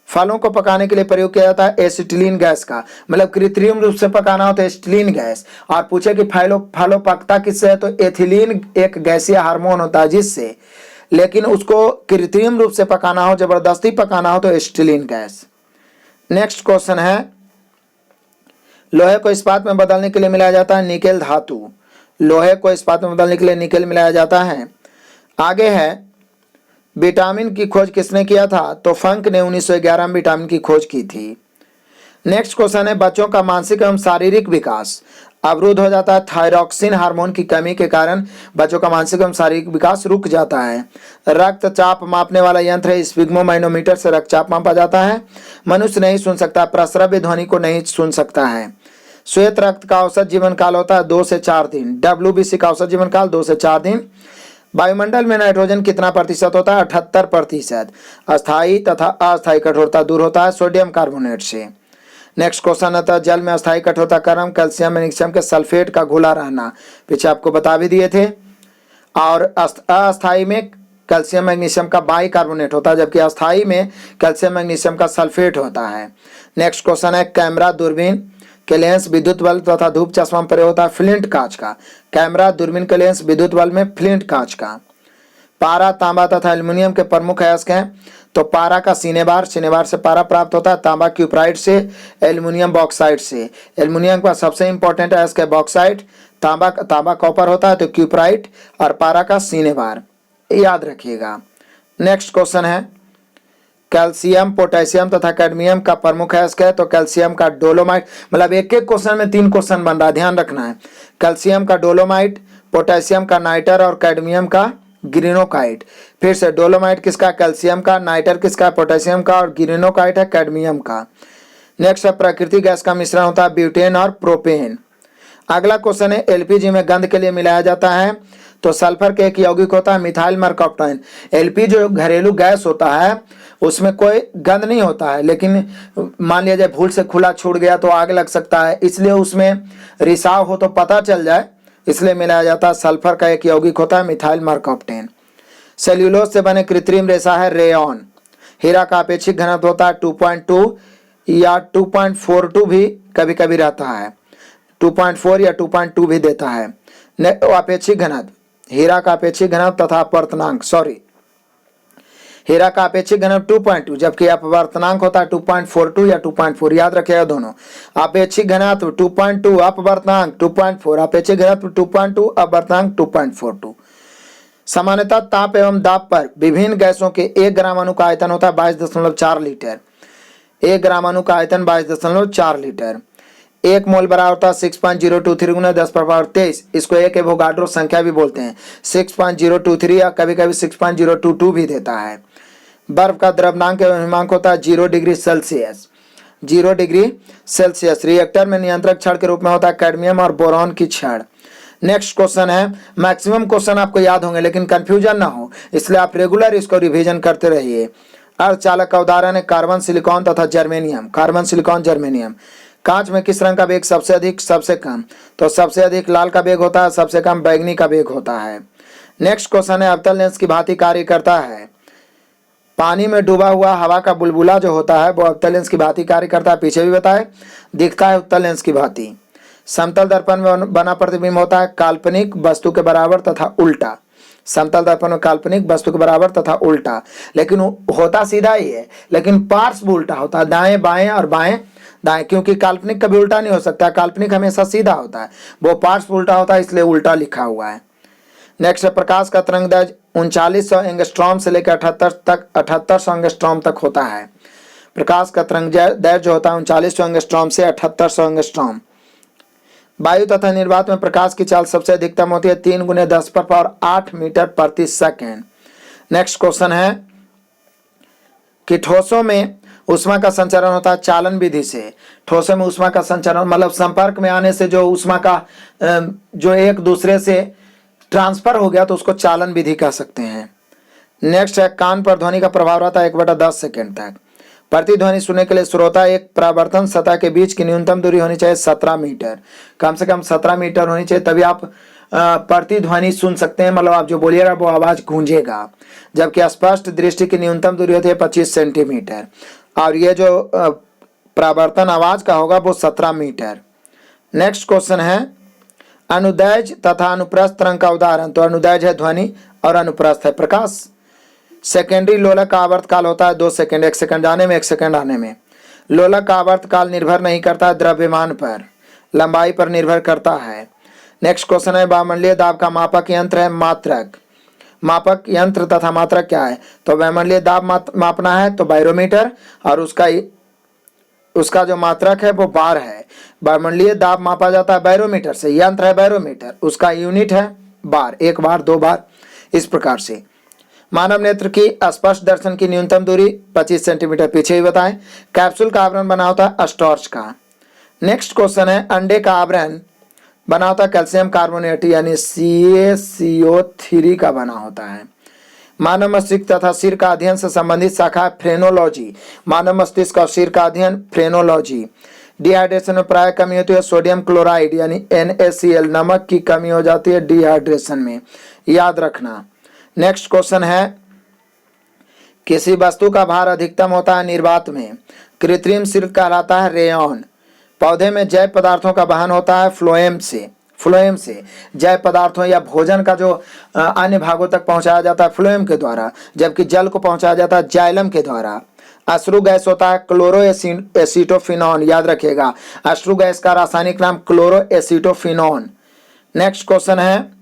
फलों को पकाने के लिए प्रयोग किया जाता है एसिटिलीन गैस का। मतलब कृत्रिम रूप से पकाना हो तो एसिटिलीन गैस। और पूछे कि फलों पकता किससे है तो एथिलीन एक गैसीय हार्मोन होता है जिससे, लेकिन उसको कृत्रिम रूप से पकाना हो, जबरदस्ती पकाना हो तो एसिटिलीन गैस। नेक्स्ट क्वेश्चन है, लोहे को इस्पात में बदलने के लिए मिलाया जाता है निकेल धातु। लोहे को इस्पात में बदलने के लिए निकेल मिलाया जाता है। आगे है, विटामिन की खोज किसने किया था तो फंक ने 1911 में विटामिन की खोज की थी। नेक्स्ट क्वेश्चन है, बच्चों का मानसिक एवं शारीरिक विकास अवरुद्ध हो जाता है थायरॉक्सिन हार्मोन की कमी के कारण। बच्चों का मानसिक एवं शारीरिक विकास रुक जाता है। रक्तचाप मापने वाला यंत्र है स्पिग्मोमाइनोमीटर से रक्तचाप मापा जाता है। मनुष्य नहीं सुन सकता, प्रस्रव्य ध्वनि को नहीं सुन सकता है। श्वेत रक्त का औसत जीवन काल होता है 2 से 4 दिन। WBC का औसत जीवन काल 2 से 4 दिन। वायुमंडल में नाइट्रोजन कितना प्रतिशत होता है 78%। अस्थायी तथा अस्थायी कठोरता दूर होता है सोडियम कार्बोनेट से। नेक्स्ट क्वेश्चन आता है, जल में अस्थायी कठोरता कारण कैल्शियम मैग्नीशियम के सल्फेट का घुला रहना। पीछे आपको बता भी दिए थे। और अस्थायी में कैल्शियम मैग्नीशियम का बाइकार्बोनेट होता है, जबकि अस्थायी में कैल्शियम मैग्नीशियम का सल्फेट होता है। नेक्स्ट क्वेश्चन है, कैमरा दूरबीन के लेंस विद्युत बल्ब तथा धूप चश्मा में प्रयोग होता है फ्लिंट कांच का। कैमरा दूरबीन के लेंस विद्युत बल्ब में फ्लिंट कांच का। पारा, तांबा तथा एल्युमिनियम के प्रमुख अयस्क हैं तो पारा का सिनेबार, सिनेबार से पारा प्राप्त होता है। तांबा क्यूप्राइट से, एल्युमिनियम बॉक्साइट से। एल्युमिनियम का सबसे इंपॉर्टेंट अयस्क है बॉक्साइट। तांबा कॉपर होता है तो क्यूप्राइट, और पारा का सिनेबार, याद रखिएगा। नेक्स्ट क्वेश्चन है, कैल्शियम, पोटेशियम तथा कैडमियम का प्रमुख अयस्क है तो कैल्शियम का डोलोमाइट। मतलब एक एक क्वेश्चन में 3 क्वेश्चन बन रहा है, ध्यान रखना है। कैल्शियम का डोलोमाइट, पोटेशियम का नाइटर और कैडमियम का ग्रीनोकाइट। फिर से, डोलोमाइट किसका, कैल्शियम का। नाइटर किसका, पोटेशियम का। और ग्रीनोकाइट है कैडमियम का। नेक्स्ट है, प्राकृतिक गैस का मिश्रण होता है ब्यूटेन और प्रोपेन। अगला क्वेश्चन है, एलपीजी में गंध के लिए मिलाया जाता है तो सल्फर के एक यौगिक होता है मिथाइल मरकप्टोन। एलपी जो घरेलू गैस होता है उसमें कोई गंध नहीं होता है, लेकिन मान लिया जाए भूल से खुला छूट गया तो आग लग सकता है, इसलिए उसमें रिसाव हो तो पता चल जाए, इसलिए मिलाया जाता है। सल्फर का एक यौगिक होता है मिथाइल मरकप्टोन। सेल्यूलोज से बने कृत्रिम रेशा है रेयॉन। हीरा का अपेक्षित घनत्व होता है 2.2 या 2.42 भी कभी कभी रहता है। 2.4 या 2.2 भी देता है अपेक्षित घनत्व। हीरा का अपेक्षित घनत्व तथा अपवर्तनांक, हीरा का अपेक्षित घनत्व 2.2, जबकि अपवर्तनांक होता है 2.42 या 2.4, याद रखिएगा दोनों। अपेक्षित घनत्व 2.2, अपवर्तनांक 2.4। अपेक्षित घनत्व 2.2, अपवर्तनांक 2.42। सामान्यतः ताप एवं दाब पर विभिन्न गैसों के 1 ग्राम अणु का आयतन होता है 22.4 लीटर। 1 ग्राम अणु का आयतन 22.4 लीटर। 1 मोल बराबर होता है 6.023 गुना 10⁻23। इसको एक एवोगाड्रो संख्या भी बोलते हैं। 6.023 या कभी कभी 6.022 भी देता है। बर्फ का द्रव्यमान एवं हिमांक होता है 0 degree Celsius. 0 degree Celsius. Reactor में नियंत्रक छड़ के रूप में होता है कैडमियम और बोरॉन की छड़। नेक्स्ट क्वेश्चन है, मैक्सिमम क्वेश्चन आपको याद होंगे लेकिन कंफ्यूजन ना हो इसलिए आप रेगुलर इसको रिवीजन करते रहिए। अर्धचालक का उदाहरण है कार्बन, सिलिकॉन तथा जर्मेनियम। Carbon, silicon, germanium. कांच में किस रंग का वेग सबसे अधिक, सबसे कम? तो सबसे अधिक लाल का वेग होता है, सबसे कम बैंगनी का वेग होता है। नेक्स्ट क्वेश्चन है, अवतल लेंस की भांति कार्य करता है। पानी में डूबा हुआ हवा का बुलबुला जो होता है वो अवतल लेंस की भांति कार्य करता है, पीछे भी बताए, दिखता है उत्तल लेंस की भांति। समतल दर्पण में बना प्रतिबिंब होता है काल्पनिक वस्तु के बराबर तथा उल्टा। समतल दर्पण में काल्पनिक वस्तु के बराबर तथा उल्टा, लेकिन होता सीधा ही है लेकिन पार्श्व उल्टा होता है, दाएं बाएं और बाएं दाएं, क्योंकि काल्पनिक कभी उल्टा नहीं हो सकता, काल्पनिक हमेशा सीधा होता है, वो पार्श्व उल्टा होता है इसलिए उल्टा लिखा हुआ है। नेक्स्ट है, प्रकाश का तरंग दैर्घ्य 3900 एंगस्ट्रॉम से लेकर 7800 एंगस्ट्रॉम तक होता है। प्रकाश का तरंग दैर्घ्य होता है 3900 एंगस्ट्रॉम से 7800 एंगस्ट्रॉम। वायु तथा निर्वात में प्रकाश की चाल सबसे अधिकतम होती है 3 × 10⁸ मीटर प्रति सेकेंड। नेक्स्ट क्वेश्चन है कि ठोसों में ऊष्मा का संचरण होता है चालन विधि से। ठोसों में ऊष्मा का संचरण मतलब संपर्क में आने से जो ऊष्मा का जो एक दूसरे से ट्रांसफर हो गया तो उसको चालन विधि कह सकते हैं। नेक्स्ट है, कान पर ध्वनि का प्रभाव रहता है 1/10 सेकेंड तक। प्रतिध्वनि सुनने के लिए श्रोता एक परावर्तन सतह के बीच की न्यूनतम दूरी होनी चाहिए 17 मीटर, कम से कम 17 मीटर होनी चाहिए, तभी आप प्रतिध्वनि सुन सकते हैं, मतलब आप जो बोलिएगा वो आवाज गूंजेगा। जबकि स्पष्ट दृष्टि की न्यूनतम दूरी होती है 25 सेंटीमीटर और ये जो परावर्तन आवाज का होगा वो 17 मीटर। नेक्स्ट क्वेश्चन है, अनुदैर्घ्य तथा अनुप्रस्थ तरंग का उदाहरण। तो अनुदैर्घ्य है ध्वनि और अनुप्रस्थ है प्रकाश। सेकेंडरी लोलक का आवर्तकाल होता है 2 सेकंड, 1 सेकंड जाने में 1 सेकंड आने में। लोलक का आवर्तकाल निर्भर नहीं करता है द्रव्यमान पर, लंबाई पर निर्भर करता है। नेक्स्ट क्वेश्चन है, वायुमंडलीय दाब का मापक यंत्र है मात्रक। मापक यंत्र तथा मात्रक क्या है? तो वायुमंडलीय दाब मापना है तो बैरोमीटर, और उसका जो मात्रक है वो बार है। वायुमंडलीय दाब मापा जाता है बैरोमीटर से, यंत्र है बैरोमीटर, उसका यूनिट है बार, 1 बार 2 बार, इस प्रकार से। मानव नेत्र की स्पष्ट दर्शन की न्यूनतम दूरी 25 सेंटीमीटर, पीछे ही बताएं। कैप्सूल का आवरण बना होता है स्टार्च का। नेक्स्ट क्वेश्चन है, अंडे का आवरण बना होता है कैल्शियम कार्बोनेट यानी CaCO3 का बना होता है। मानव मस्तिष्क तथा सिर का अध्ययन से संबंधित शाखा है फ्रेनोलॉजी। मानव मस्तिष्क और सिर का अध्ययन फ्रेनोलॉजी। डिहाइड्रेशन में प्राय कमी होती है सोडियम क्लोराइड यानी NaCl, नमक की कमी हो जाती है डिहाइड्रेशन में, याद रखना। नेक्स्ट क्वेश्चन है, किसी वस्तु का भार अधिकतम होता है निर्वात में। कृत्रिम सिल्क कहलाता है रेयॉन। पौधे में जैव पदार्थों का वहन होता है फ्लोएम से। जैव पदार्थों या भोजन का जो अन्य भागों तक पहुंचाया जाता है फ्लोएम के द्वारा, जबकि जल को पहुंचाया जाता है जाइलम के द्वारा। अश्रु गैस होता है क्लोरोएसिटोफिनॉन, याद रखिएगा, अश्रु गैस का रासायनिक नाम क्लोरोएसिटोफिनॉन। नेक्स्ट क्वेश्चन है,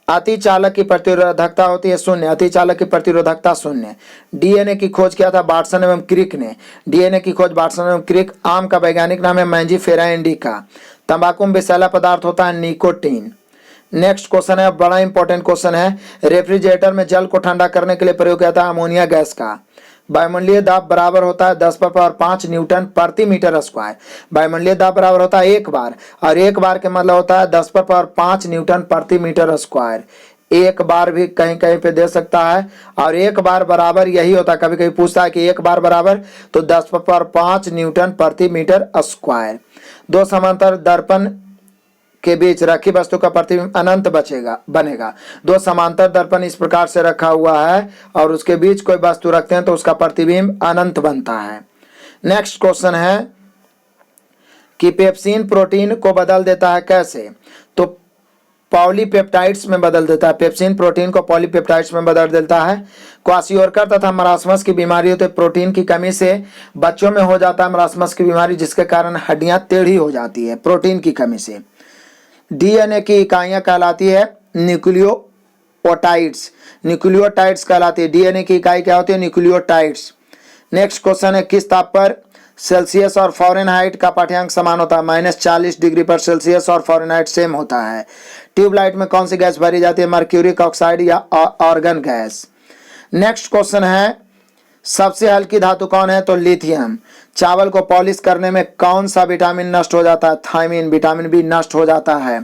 अतिचालक की प्रतिरोधकता होती है 0, अतिचालक की प्रतिरोधकता 0। डीएनए की खोज किया था वाटसन एवं क्रिक ने। डीएनए की खोज वाटसन एवं क्रिक। आम का वैज्ञानिक नाम है मैंजीफेरा इंडिका। तंबाकू में विषैला पदार्थ होता है निकोटीन। नेक्स्ट क्वेश्चन है, बड़ा इंपॉर्टेंट क्वेश्चन है, रेफ्रिजरेटर में जल को ठंडा करने के लिए प्रयोग किया था अमोनिया गैस का। वायुमंडलीय दाब बराबर होता है 10⁵ न्यूटन प्रति मीटर स्क्वायर। वायुमंडलीय दाब बराबर होता है 1 बार, और 1 बार के मतलब होता है 10⁵ न्यूटन प्रति मीटर स्क्वायर। 1 बार भी कहीं कहीं पे दे सकता है, और 1 बार बराबर यही होता है, कभी कभी पूछता है कि 1 बार बराबर, तो 10⁵ न्यूटन प्रति मीटर स्क्वायर। 2 समांतर दर्पण के बीच रखी वस्तु का प्रतिबिंब अनंत बनेगा। 2 समांतर दर्पण इस प्रकार से रखा हुआ है और उसके बीच कोई वस्तु रखते हैं तो उसका प्रतिबिंब अनंत बनता है। नेक्स्ट क्वेश्चन है कि पेप्सिन प्रोटीन को बदल देता है कैसे? तो पॉलीपेप्टाइड्स में बदल देता है। पेप्सिन प्रोटीन को पॉलीपेप्टाइड्स में बदल देता है। क्वाशियोरकर तथा मरासमस की बीमारी होती है प्रोटीन की कमी से। बच्चों में हो जाता है मरासमस की बीमारी, जिसके कारण हड्डियां टेढ़ी हो जाती है प्रोटीन की कमी से। डीएनए की इकाइयां कहलाती है न्यूक्लियोटाइड्स। न्यूक्लियोटाइड्स कहलाती है। डीएनए की इकाई क्या होती है? न्यूक्लियोटाइड्स। नेक्स्ट क्वेश्चन है, किस ताप पर सेल्सियस और फ़ारेनहाइट का पाठ्यांक समान होता है? -40 डिग्री पर सेल्सियस और फ़ारेनहाइट सेम होता है। ट्यूबलाइट में कौन सी गैस भरी जाती है? मर्क्यूरिक ऑक्साइड या आर्गन गैस। नेक्स्ट क्वेश्चन है, सबसे हल्की धातु कौन है? तो लिथियम। चावल को पॉलिश करने में कौन सा विटामिन नष्ट हो जाता है? थायमिन, विटामिन बी नष्ट हो जाता है।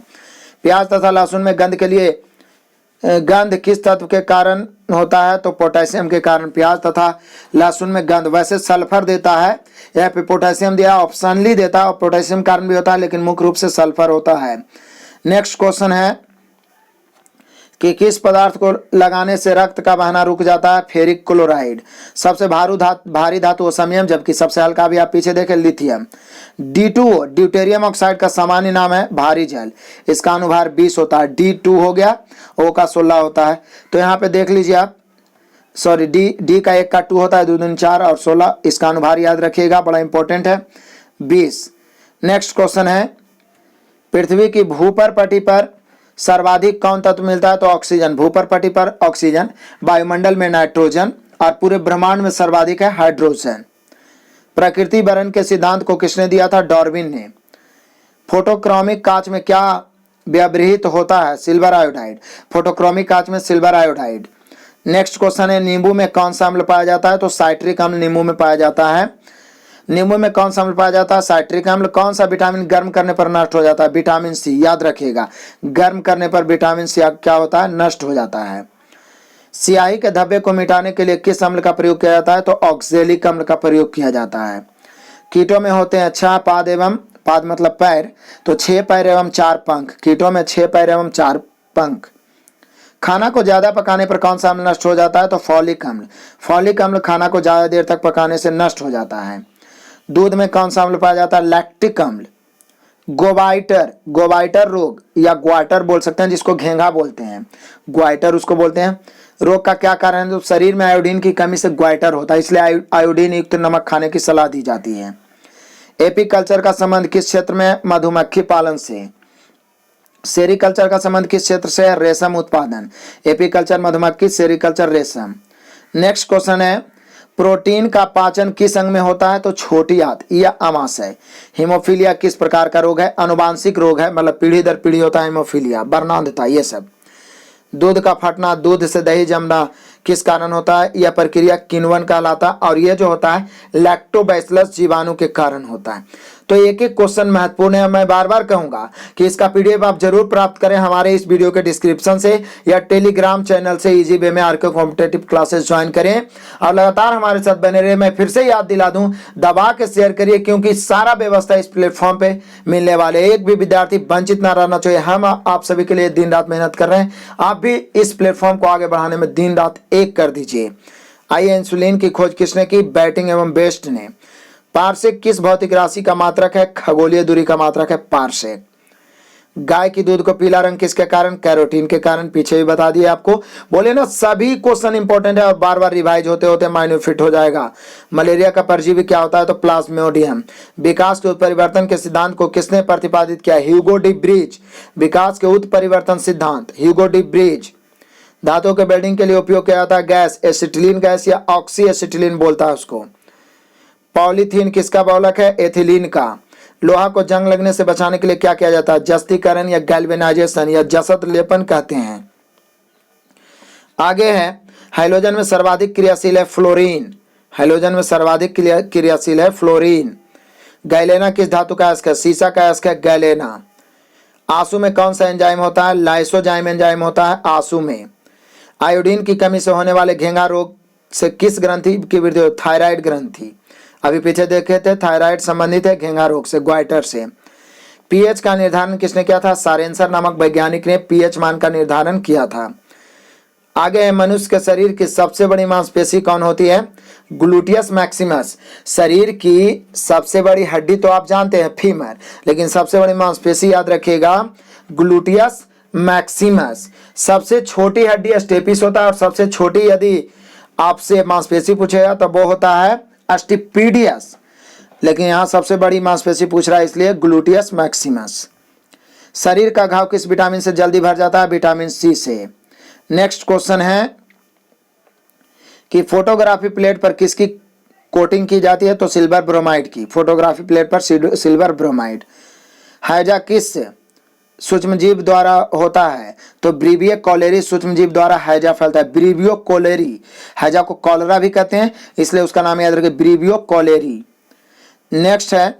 प्याज तथा लहसुन में गंध के लिए गंध किस तत्व के कारण होता है? तो पोटेशियम के कारण प्याज तथा लहसुन में गंध वैसे सल्फर देता है, यहाँ पे पोटेशियम दिया, ऑप्शनली देता है, और पोटेशियम कारण भी होता है लेकिन मुख्य रूप से सल्फर होता है। नेक्स्ट क्वेश्चन है कि किस पदार्थ को लगाने से रक्त का बहना रुक जाता है? Ferric chloride. सबसे भारी धातु ओसमियम, जबकि सबसे हल्का भी आप पीछे देखें लिथियम। D2O ड्यूटेरियम ऑक्साइड का सामान्य नाम है भारी जल, इसका अनुभार 20 होता है। D2 हो गया, O का 16 होता है। तो यहाँ पे देख लीजिए आप, सॉरी D का 1 का 2 होता है, 2 दूनी 4 और 16, इसका अनुभार याद रखिएगा, बड़ा इंपॉर्टेंट है 20। नेक्स्ट क्वेश्चन है पृथ्वी की भूपर पट्टी पर सर्वाधिक कौन तत्व मिलता है? तो ऑक्सीजन। भूपर पट्टी पर ऑक्सीजन, वायुमंडल में नाइट्रोजन और पूरे ब्रह्मांड में सर्वाधिक है हाइड्रोजन। प्रकृति वर्ण के सिद्धांत को किसने दिया था? डार्विन ने। फोटोक्रोमिक कांच में क्या व्यवहृत होता है? Silver iodide. फोटोक्रोमिक कांच में सिल्वर आयोडाइड। नेक्स्ट क्वेश्चन है नींबू में कौन सा अम्ल पाया जाता है? तो साइट्रिक अम्ल नींबू में पाया जाता है। नींबू में कौन सा अम्ल पाया जाता है? साइट्रिक अम्ल। कौन सा विटामिन गर्म करने पर नष्ट हो जाता है? Vitamin C. याद रखिएगा, गर्म करने पर विटामिन सी क्या होता है? नष्ट हो जाता है। स्याही के धब्बे को मिटाने के लिए किस अम्ल का प्रयोग किया जाता है? तो ऑक्जेलिक अम्ल का प्रयोग किया जाता है। कीटों में होते हैं 6 पाद एवं, पाद मतलब पैर, तो 6 पैर एवं 4 पंख। कीटों में 6 पैर एवं 4 पंख। खाना को ज्यादा पकाने पर कौन सा अम्ल नष्ट हो जाता है? तो फॉलिक अम्ल। फॉलिक अम्ल खाना को ज्यादा देर तक पकाने से नष्ट हो जाता है। दूध में कौन सा अम्ल पाया जाता है? लैक्टिक अम्ल। गोबाइटर, गोबाइटर रोग या ग्वाइटर बोल सकते हैं, जिसको घेंघा बोलते हैं, ग्वाइटर उसको बोलते हैं। रोग का क्या कारण है? तो शरीर में आयोडीन की कमी से ग्वाइटर होता है, इसलिए आयोडीन युक्त नमक खाने की सलाह दी जाती है। एपीकल्चर का संबंध किस क्षेत्र में? मधुमक्खी पालन से। सेरिकल्चर का संबंध किस क्षेत्र से है? रेशम उत्पादन। एपीकल्चर मधुमक्खी, सेरिकल्चर रेशम। नेक्स्ट क्वेश्चन है प्रोटीन का पाचन किस अंग में होता है? तो छोटी आंत या आमाशय। हीमोफीलिया किस प्रकार का रोग है? अनुवांशिक रोग है, मतलब पीढ़ी दर पीढ़ी होता है हीमोफीलिया, वर्णांधता, ये सब। दूध का फटना, दूध से दही जमना किस कारण होता है? यह प्रक्रिया किण्वन कहलाता है, और यह जो होता है लैक्टोबैसिलस जीवाणु के कारण होता है। तो एक एक क्वेश्चन महत्वपूर्ण है। मैं बार बार कहूंगा कि इसका पीडीएफ आप जरूर प्राप्त करें हमारे इस वीडियो के डिस्क्रिप्शन से या टेलीग्राम चैनल से इजी वे में आरके कॉम्पिटेटिव क्लासेस ज्वाइन करें और लगातार हमारे साथ बने रहे। मैं फिर से याद दिला दूं, दबा के शेयर करिए, क्योंकि सारा व्यवस्था इस प्लेटफॉर्म पे मिलने वाले, एक भी विद्यार्थी वंचित ना रहना चाहिए। हम आप सभी के लिए दिन रात मेहनत कर रहे हैं, आप भी इस प्लेटफॉर्म को आगे बढ़ाने में दिन रात एक कर दीजिए। आइए, इंसुलिन की खोज किसने की? बैटिंग एवं बेस्ट ने। पारसेक किस भौतिक राशि का मात्रक है? खगोलीय दूरी का मात्रक है पारसेक। गाय की दूध को पीला रंग किसके कारण? कैरोटीन के कारण। पीछे भी बता दिए आपको। बोले ना, सभी क्वेश्चन इंपॉर्टेंट है और बार बार रिवाइज होते होते माइंड फिट हो जाएगा। मलेरिया का परजीवी क्या होता है? तो प्लाज्मोडियम। विकास के उत्परिवर्तन के सिद्धांत को किसने प्रतिपादित किया? Hugo de bridge. विकास के उत्परिवर्तन सिद्धांत, ह्यूगो डी ब्रिज। धातुओं के वेल्डिंग के लिए उपयोग किया जाता है गैस, एसिटिलीन गैस या ऑक्सी एसिटिलीन बोलता है उसको। पॉलीथीन किसका बहुलक है? एथिलीन का। लोहा को जंग लगने से बचाने के लिए क्या किया जाता है? जस्तीकरण या गैल्वेनाइजेशन या जसत लेपन कहते हैं। आगे है हाइड्रोजन में सर्वाधिक क्रियाशील है फ्लोरीन। हाइड्रोजन में सर्वाधिक क्रियाशील है फ्लोरीन। गैलेना किस धातु का अयस्क है? सीसा का अयस्क है गैलेना। आंसू में कौन सा एंजाइम होता है? लाइसोजाइम एंजाइम होता है आंसू में। आयोडीन की कमी से होने वाले घेंघा रोग से किस ग्रंथि की वृद्धि हो? थायराइड ग्रंथि। अभी पीछे देखे थे, थायराइड संबंधित है घेंघा रोग से, ग्वाइटर से। पीएच का निर्धारण किसने किया था? सारेंसर नामक वैज्ञानिक ने पीएच मान का निर्धारण किया था। आगे है मनुष्य के शरीर की सबसे बड़ी मांसपेशी कौन होती है? Gluteus Maximus. शरीर की सबसे बड़ी हड्डी तो आप जानते हैं फीमर, लेकिन सबसे बड़ी मांसपेशी याद रखिएगा ग्लूटियस मैक्सिमस। सबसे छोटी हड्डी स्टेपिस होता है और सबसे छोटी यदि आपसे मांसपेशी पूछेगा तो वो होता है अस्टिपीडियस, लेकिन यहाँ सबसे बड़ी मांसपेशी पूछ रहा है इसलिए ग्लूटियस मैक्सिमस। शरीर का घाव किस विटामिन से जल्दी भर जाता है? विटामिन सी से। नेक्स्ट क्वेश्चन है कि फोटोग्राफी प्लेट पर किसकी कोटिंग की जाती है? तो सिल्वर ब्रोमाइड की। फोटोग्राफी प्लेट पर सिल्वर ब्रोमाइड। हैजा किस सूक्ष्मजीव द्वारा होता है तो ब्रीवियो कोलेरी सूक्ष्मजीव द्वारा हैजा फैलता है। ब्रीवियो कोलेरी, हैजा को कॉलरा भी कहते हैं इसलिए उसका नाम याद रखिए ब्रीवियो कोलेरी। नेक्स्ट है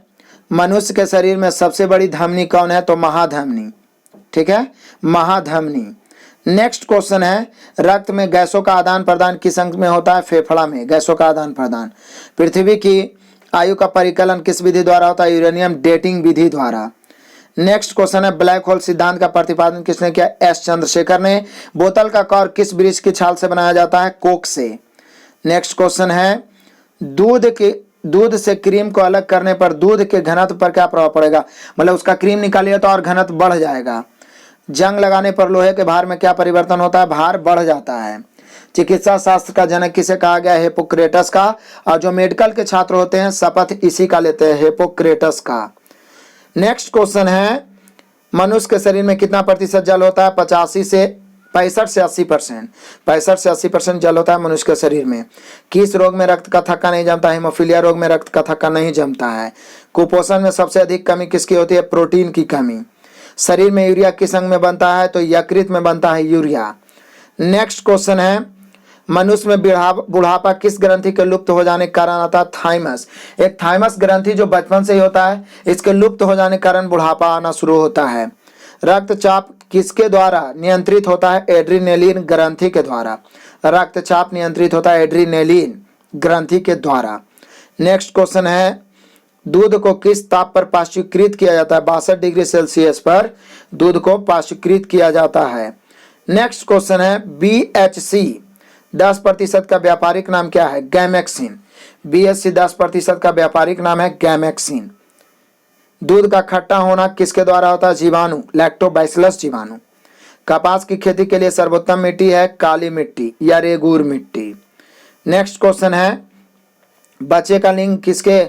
मनुष्य के शरीर में सबसे बड़ी धमनी कौन है तो महाधमनी, ठीक है, महाधमनी। नेक्स्ट क्वेश्चन है रक्त में गैसों का आदान प्रदान किस अंग में होता है फेफड़ा में गैसों का आदान प्रदान। पृथ्वी की आयु का परिकलन किस विधि द्वारा होता है यूरेनियम डेटिंग विधि द्वारा। नेक्स्ट क्वेश्चन है ब्लैक होल सिद्धांत का प्रतिपादन किसने किया एस चंद्रशेखर ने। बोतल का कॉर्क किस वृक्ष की छाल से बनाया जाता है कोक से। नेक्स्ट क्वेश्चन है दूध से क्रीम को अलग करने पर दूध के घनत्व पर क्या प्रभाव पड़ेगा, मतलब उसका क्रीम निकालिए तो और घनत्व बढ़ जाएगा। जंग लगाने पर लोहे के भार में क्या परिवर्तन होता है भार बढ़ जाता है। चिकित्सा शास्त्र का जनक किसे कहा गया हिप्पोक्रेटस का, और जो मेडिकल के छात्र होते हैं शपथ इसी का लेते हैं हिप्पोक्रेटस का। नेक्स्ट क्वेश्चन है मनुष्य के शरीर में कितना प्रतिशत जल होता है 65 से 80%, 65 से 80% जल होता है मनुष्य के शरीर में। किस रोग में रक्त का थक्का नहीं जमता है हीमोफीलिया रोग में रक्त का थक्का नहीं जमता है। कुपोषण में सबसे अधिक कमी किसकी होती है प्रोटीन की कमी। शरीर में यूरिया किस अंग में बनता है तो यकृत में बनता है यूरिया। नेक्स्ट क्वेश्चन है मनुष्य में बुढ़ापा किस ग्रंथि के लुप्त हो जाने के कारण आता है थाइमस। एक थाइमस ग्रंथि जो बचपन से ही होता है इसके लुप्त हो जाने के कारण बुढ़ापा आना शुरू होता है। रक्तचाप किसके द्वारा नियंत्रित होता है एड्रीनेलिन ग्रंथि के द्वारा। रक्तचाप नियंत्रित होता है एड्रीनेलिन ग्रंथि के द्वारा। नेक्स्ट क्वेश्चन है दूध को किस ताप पर पाश्चुकृत किया जाता है 62 डिग्री सेल्सियस पर दूध को पाश्चुकृत किया जाता है। नेक्स्ट क्वेश्चन है BHC 10% का व्यापारिक नाम क्या है गैमेक्सिन। BHC 10% का व्यापारिक नाम है गैमेक्सिन। दूध का खट्टा होना किसके द्वारा होता है जीवाणु लैक्टोबैसिलस जीवाणु। कपास की खेती के लिए सर्वोत्तम मिट्टी है काली मिट्टी या रेगूर मिट्टी। नेक्स्ट क्वेश्चन है बच्चे का लिंग किसके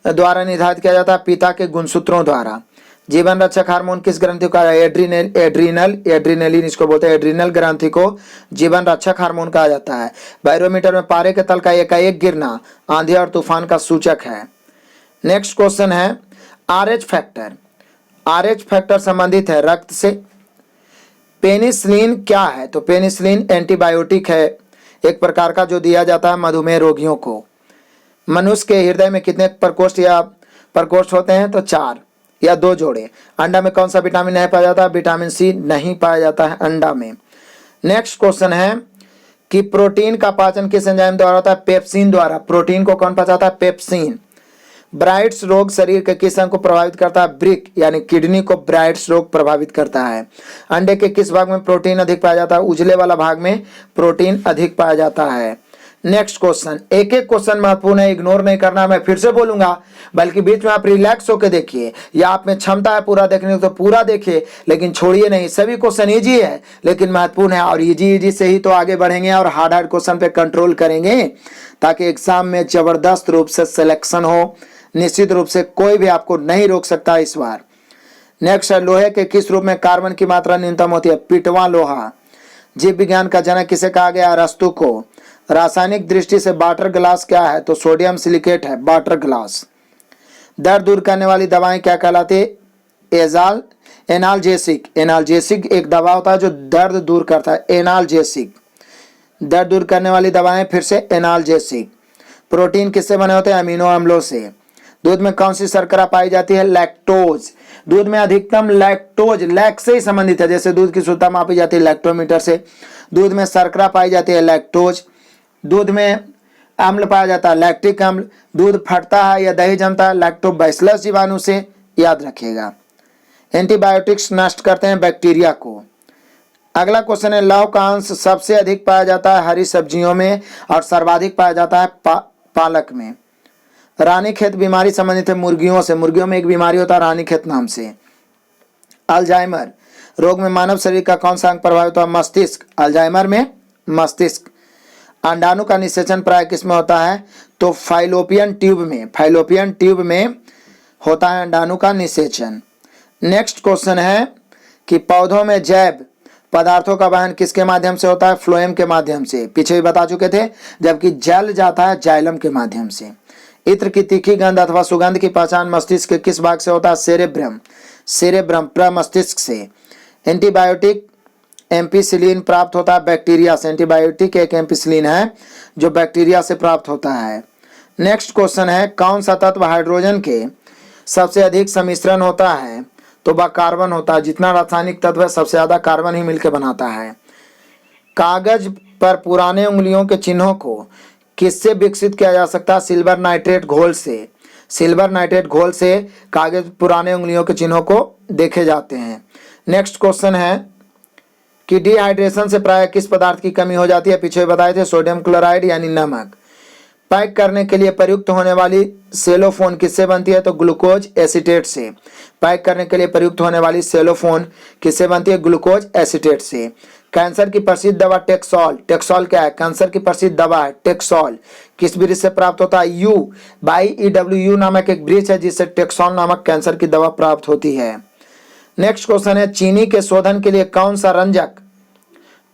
द्वारा निर्धारित किया जाता है पिता के गुणसूत्रों द्वारा। जीवन रक्षक हार्मोन किस ग्रंथि को एड्रीनलिन इसको बोलते हैं एड्रीनल ग्रंथि को जीवन रक्षक हार्मोन कहा जाता है। बैरोमीटर में पारे के तल का एकाएक गिरना आंधी और तूफान का सूचक है। नेक्स्ट क्वेश्चन है RH फैक्टर संबंधित है रक्त से। पेनिसिलिन क्या है तो पेनिसिलिन एंटीबायोटिक है एक प्रकार का जो दिया जाता है मधुमेह रोगियों को। मनुष्य के हृदय में कितने प्रकोष्ठ होते हैं तो 4 या 2 जोड़े। अंडा में कौन सा विटामिन नहीं पाया जाता है विटामिन C नहीं पाया जाता है अंडा में। नेक्स्ट क्वेश्चन है कि प्रोटीन का पाचन किस एंजाइम द्वारा होता है पेप्सिन द्वारा। प्रोटीन को कौन पचाता है पेप्सिन। ब्राइट्स रोग शरीर के किस अंग को प्रभावित करता है ब्रिक यानी किडनी को ब्राइट्स रोग प्रभावित करता है। अंडे के किस भाग में प्रोटीन अधिक पाया जाता है उजले वाला भाग में प्रोटीन अधिक पाया जाता है। नेक्स्ट क्वेश्चन एक एक क्वेश्चन महत्वपूर्ण है इग्नोर नहीं करना मैं फिर से बोलूंगा बल्कि बीच में आप रिलैक्स होकर देखिए या आप में क्षमता है पूरा देखने की तो पूरा देखिए लेकिन छोड़िए नहीं। सभी क्वेश्चन इजी है लेकिन महत्वपूर्ण है और इजी से ही तो आगे बढ़ेंगे और हार्ड क्वेश्चन पे कंट्रोल करेंगे ताकि एग्जाम में जबरदस्त रूप से सिलेक्शन हो। निश्चित रूप से कोई भी आपको नहीं रोक सकता इस बार। नेक्स्ट है लोहे के किस रूप में कार्बन की मात्रा न्यूनतम होती है पिटवा लोहा। जीव विज्ञान का जनक किसे कहा गया अरस्तु को। रासायनिक दृष्टि से वाटर ग्लास क्या है तो सोडियम सिलिकेट है वाटर ग्लास। दर्द दूर करने वाली दवाएं क्या कहलाती है एनाल्जेसिक। एनाल्जेसिक एक दवा होता है जो दर्द दूर करता है एनाल्जेसिक। दर्द दूर करने वाली दवाएं फिर से एनाल्जेसिक। प्रोटीन किससे बने होते हैं अमीनो अम्लों से। दूध में कौन सी शर्करा पाई जाती है लैक्टोज। दूध में अधिकतम लैक्टोज लैक से ही संबंधित है जैसे दूध की शुद्धता मापी जाती है लैक्टोमीटर से। दूध में शर्करा पाई जाती है लैक्टोज। दूध में अम्ल पाया जाता है लैक्टिक अम्ल। दूध फटता है या दही जमता है लैक्टोबैसिलस जीवाणु से याद रखिएगा। एंटीबायोटिक्स नष्ट करते हैं बैक्टीरिया को। अगला क्वेश्चन है लौह का अंश सबसे अधिक पाया जाता है हरी सब्जियों में और सर्वाधिक पाया जाता है पालक में। रानीखेत बीमारी संबंधित है मुर्गियों से। मुर्गियों में एक बीमारी होता है रानीखेत नाम से। अल्जाइमर रोग में मानव शरीर का कौन सा अंग प्रभावित होता है मस्तिष्क। अल्जाइमर में मस्तिष्क। अंडाणु का निषेचन प्राय किस में होता है तो फाइलोपियन ट्यूब में। फाइलोपियन ट्यूब में होता है अंडाणु का निषेचन। नेक्स्ट क्वेश्चन है कि पौधों में जैव पदार्थों का वहन किसके माध्यम से होता है फ्लोएम के माध्यम से। पीछे भी बता चुके थे जबकि जल जाता है जाइलम के माध्यम से। इत्र की तीखी गंध अथवा सुगंध की पहचान मस्तिष्क के किस भाग से होता है? सेरेब्रम, सेरेब्रम प्रमस्तिष्क से। एंटीबायोटिक एम्पिसिलिन प्राप्त होता है बैक्टीरिया से। एंटीबायोटिक एक एम्पिसिलिन है जो बैक्टीरिया से प्राप्त होता है। नेक्स्ट क्वेश्चन है, कौन सा तत्व हाइड्रोजन के सबसे अधिक सम्मिश्रण होता है? तो वह कार्बन होता है। जितना रासायनिक तत्व है सबसे ज्यादा कार्बन ही मिलकर बनाता है। कागज पर पुराने उंगलियों के चिन्हों को किससे विकसित किया जा सकता है? सिल्वर नाइट्रेट घोल से। सिल्वर नाइट्रेट घोल से कागज पुराने उंगलियों के चिन्हों को देखे जाते हैं। नेक्स्ट क्वेश्चन है कि डिहाइड्रेशन से प्राय किस पदार्थ की कमी हो जाती है? पीछे बताए थे सोडियम क्लोराइड यानी नमक। पैक करने के लिए प्रयुक्त होने वाली सेलोफोन किससे बनती है? तो ग्लूकोज एसीटेट से। पैक करने के लिए प्रयुक्त होने वाली सेलोफोन किससे बनती है? ग्लूकोज एसीटेट से। कैंसर की प्रसिद्ध दवा टेक्सॉल। टेक्सॉल क्या है? कैंसर की प्रसिद्ध दवा है टेक्सॉल। किस वृक्ष से प्राप्त होता है? YEW नामक एक वृक्ष है जिससे टेक्सॉल नामक कैंसर की दवा प्राप्त होती है। नेक्स्ट क्वेश्चन है, चीनी के शोधन के लिए कौन सा रंजक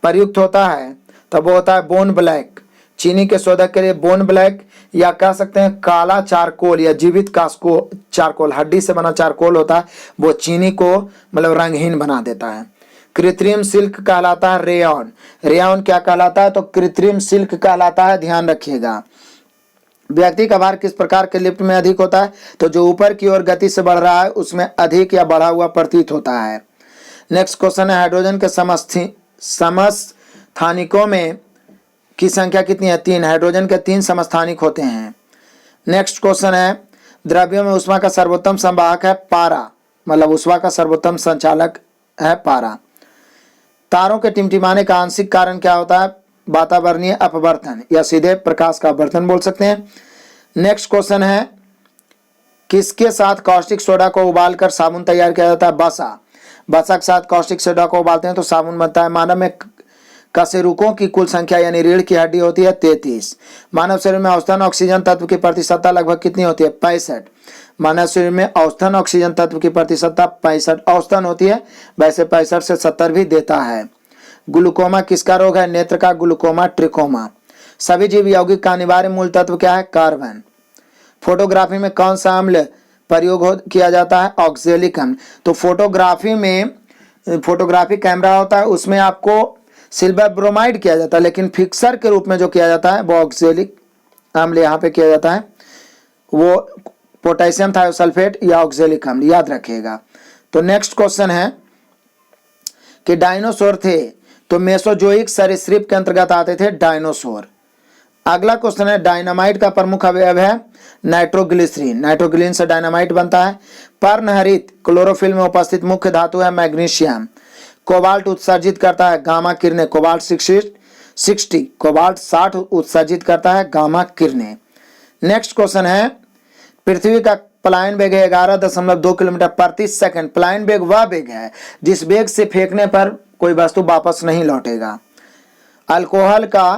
प्रयुक्त होता है? तब वो होता है बोन ब्लैक। चीनी के शोधक के लिए बोन ब्लैक या कह सकते हैं काला चारकोल या जीवित कास्को चारकोल, हड्डी से बना चारकोल होता है, वो चीनी को मतलब रंगहीन बना देता है। कृत्रिम सिल्क कहलाता है रेयॉन। रेयॉन क्या कहलाता है? तो कृत्रिम सिल्क कहलाता है, ध्यान रखिएगा। व्यक्ति का भार किस प्रकार के लिफ्ट में अधिक होता है? तो जो ऊपर की ओर गति से बढ़ रहा है उसमें अधिक या बढ़ा हुआ प्रतीत होता है। नेक्स्ट क्वेश्चन है, हाइड्रोजन के समस्थानिकों में की संख्या कितनी है? 3। हाइड्रोजन के 3 समस्थानिक होते हैं। नेक्स्ट क्वेश्चन है, द्रव्यों में ऊष्मा का सर्वोत्तम संवाहक है पारा, मतलब ऊष्मा का सर्वोत्तम संचालक है पारा। तारों के टिमटिमाने का आंशिक कारण क्या होता है? वातावरणीय अपवर्तन या सीधे प्रकाश का अपवर्तन बोल सकते हैं। नेक्स्ट क्वेश्चन है, किसके साथ कास्टिक सोडा को उबालकर साबुन तैयार किया जाता है? बसा। बसा के साथ कास्टिक सोडा को उबालते हैं तो साबुन बनता है। मानव में कशेरुकों की कुल संख्या यानी रीढ़ की हड्डी होती है 33। मानव शरीर में औसतन ऑक्सीजन तत्व की प्रतिशतता लगभग कितनी होती है? 65। मानव शरीर में औसतन ऑक्सीजन तत्व की प्रतिशतता 65 औसतन होती है, वैसे 65 से 70 भी देता है। ग्लूकोमा किसका रोग है? नेत्र का ग्लूकोमा ट्रिकोमा। सभी जीव यौगिक का अनिवार्य मूल तत्व क्या है? कार्बन। फोटोग्राफी में कौन सा अम्ल प्रयोग किया जाता है? ऑक्जेलिक अम्ल। तो फोटोग्राफी में फोटोग्राफी कैमरा होता है उसमें आपको सिल्वर ब्रोमाइड किया जाता है, लेकिन फिक्सर के रूप में जो किया जाता है वो ऑक्जेलिक अम्ल यहाँ पे किया जाता है, वो पोटेशियम थायोसल्फेट या ऑक्जेलिक अम्ल, याद रखिएगा। तो नेक्स्ट क्वेश्चन है कि डायनासोर थे तो मेसोजोइक सरीसृप के अंतर्गत आते थे डायनासोर। अगला क्वेश्चन है, डायनामाइट का प्रमुख अवयव है नाइट्रोग्लिसरीन। नाइट्रोग्लिसरीन से डायनामाइट बनता है। पर्णहरित क्लोरोफिल में उपस्थित मुख्य धातु है मैग्नीशियम। कोबाल्ट उत्सर्जित करता है गामा किरणें। कोबाल्ट 60 कोबाल्ट 60 उत्सर्जित करता है गामा किरणें। नेक्स्ट क्वेश्चन है, पृथ्वी का पलायन वेग है 11.2 किलोमीटर प्रति सेकंड। पलायन वेग वह वेग है जिस वेग से फेंकने पर कोई वस्तु वापस नहीं लौटेगा। अल्कोहल का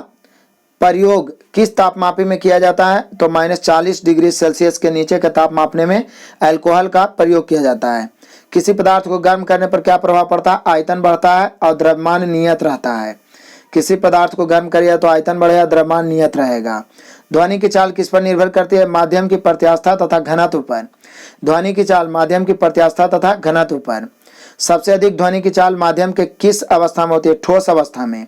प्रयोग किस तापमापी में किया जाता है? तो -40 डिग्री सेल्सियस के नीचे का ताप मापने में अल्कोहल का प्रयोग किया जाता है। किसी पदार्थ को गर्म करने पर क्या प्रभाव पड़ता है? आयतन बढ़ता है और द्रव्यमान नियत रहता है। किसी पदार्थ को गर्म करिए तो आयतन बढ़ेगा, द्रव्यमान नियत रहेगा। ध्वनि की चाल किस पर निर्भर करती है? माध्यम की प्रत्यास्थता तथा घनत्व पर। ध्वनि की चाल माध्यम की प्रत्यास्थता तथा घनत्व पर। सबसे अधिक ध्वनि की चाल माध्यम के किस अवस्था में होती है? ठोस अवस्था में,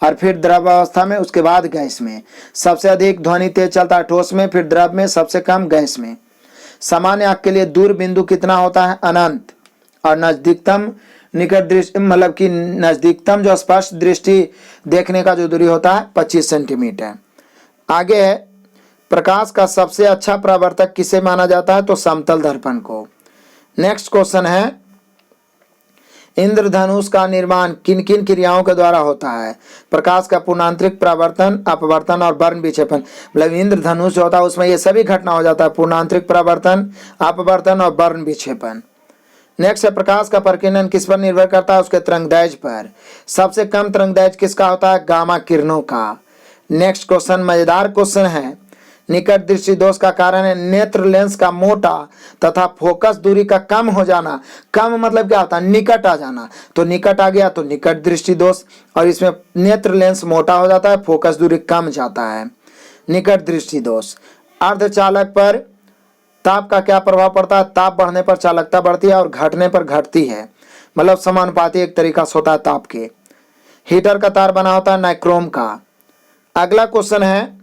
और फिर द्रव अवस्था में, उसके बाद गैस में। सबसे अधिक ध्वनि तेज चलता है ठोस में, फिर द्रव में, सबसे कम गैस में। सामान्य आंख के लिए दूर बिंदु कितना होता है? अनंत। और नजदीकतम निकट दृष्टि मतलब कि नजदीकतम जो स्पष्ट दृष्टि देखने का जो दूरी होता है 25 सेंटीमीटर। आगे है, प्रकाश का सबसे अच्छा परावर्तक किसे माना जाता है? तो समतल दर्पण को। नेक्स्ट क्वेश्चन है, इंद्रधनुष का निर्माण किन किन क्रियाओं के द्वारा होता है? प्रकाश का पूर्णांतरिक परावर्तन, अपवर्तन और वर्ण विक्षेपण। मतलब इंद्रधनुष जो होता है उसमें ये सभी घटना हो जाता है, पूर्णांतरिक परावर्तन, अपवर्तन और वर्ण विक्षेपण। नेक्स्ट है, प्रकाश का प्रकीर्णन किस पर निर्भर करता है? उसके तरंगदैर्घ्य पर। सबसे कम तरंगदैर्घ्य किसका होता है? गामा किरणों का। नेक्स्ट क्वेश्चन मजेदार क्वेश्चन है, निकट दृष्टि दोष का कारण है नेत्र लेंस का मोटा तथा फोकस दूरी का कम हो जाना। कम मतलब क्या होता है? निकट आ जाना। तो निकट आ गया तो निकट दृष्टि दोष, और इसमें नेत्र लेंस मोटा हो जाता है, फोकस दूरी कम जाता है, निकट दृष्टि दोष। अर्धचालक पर ताप का क्या प्रभाव पड़ता है? ताप बढ़ने पर चालकता बढ़ती है और घटने पर घटती है, मतलब समानुपाती एक तरीका से होता है ताप के। हीटर का तार बना होता है नाइक्रोम का। अगला क्वेश्चन है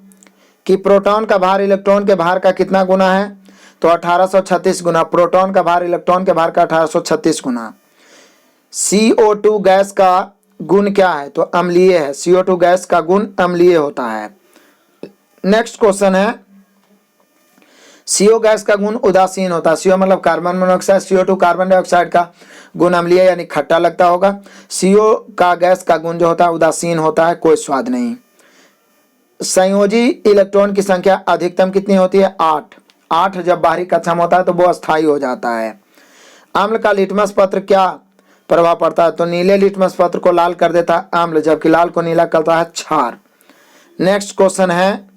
कि प्रोटॉन का भार इलेक्ट्रॉन के भार का कितना गुना है? तो 1836 गुना। प्रोटॉन का भार इलेक्ट्रॉन के भार का 1836 गुना। CO2 गैस का गुण क्या है? तो अम्लीय है। CO2 गैस का गुण अम्लीय होता है। नेक्स्ट क्वेश्चन है, CO गैस का गुण उदासीन होता है। CO मतलब carbon monoxide, CO2 carbon dioxide का गुण अम्लीय यानी खट्टा लगता होगा। CO का गैस का गुण जो होता है उदासीन होता है, कोई स्वाद नहीं। संयोजी इलेक्ट्रॉन की संख्या अधिकतम कितनी होती है? 8। 8 जब बाहरी कक्षा में होता है तो वो अस्थायी हो जाता है। अम्ल का लिटमस पत्र क्या प्रभाव पड़ता है? तो नीले लिटमस पत्र को लाल कर देता है अम्ल, जबकि लाल को नीला करता है क्षार। नेक्स्ट क्वेश्चन है,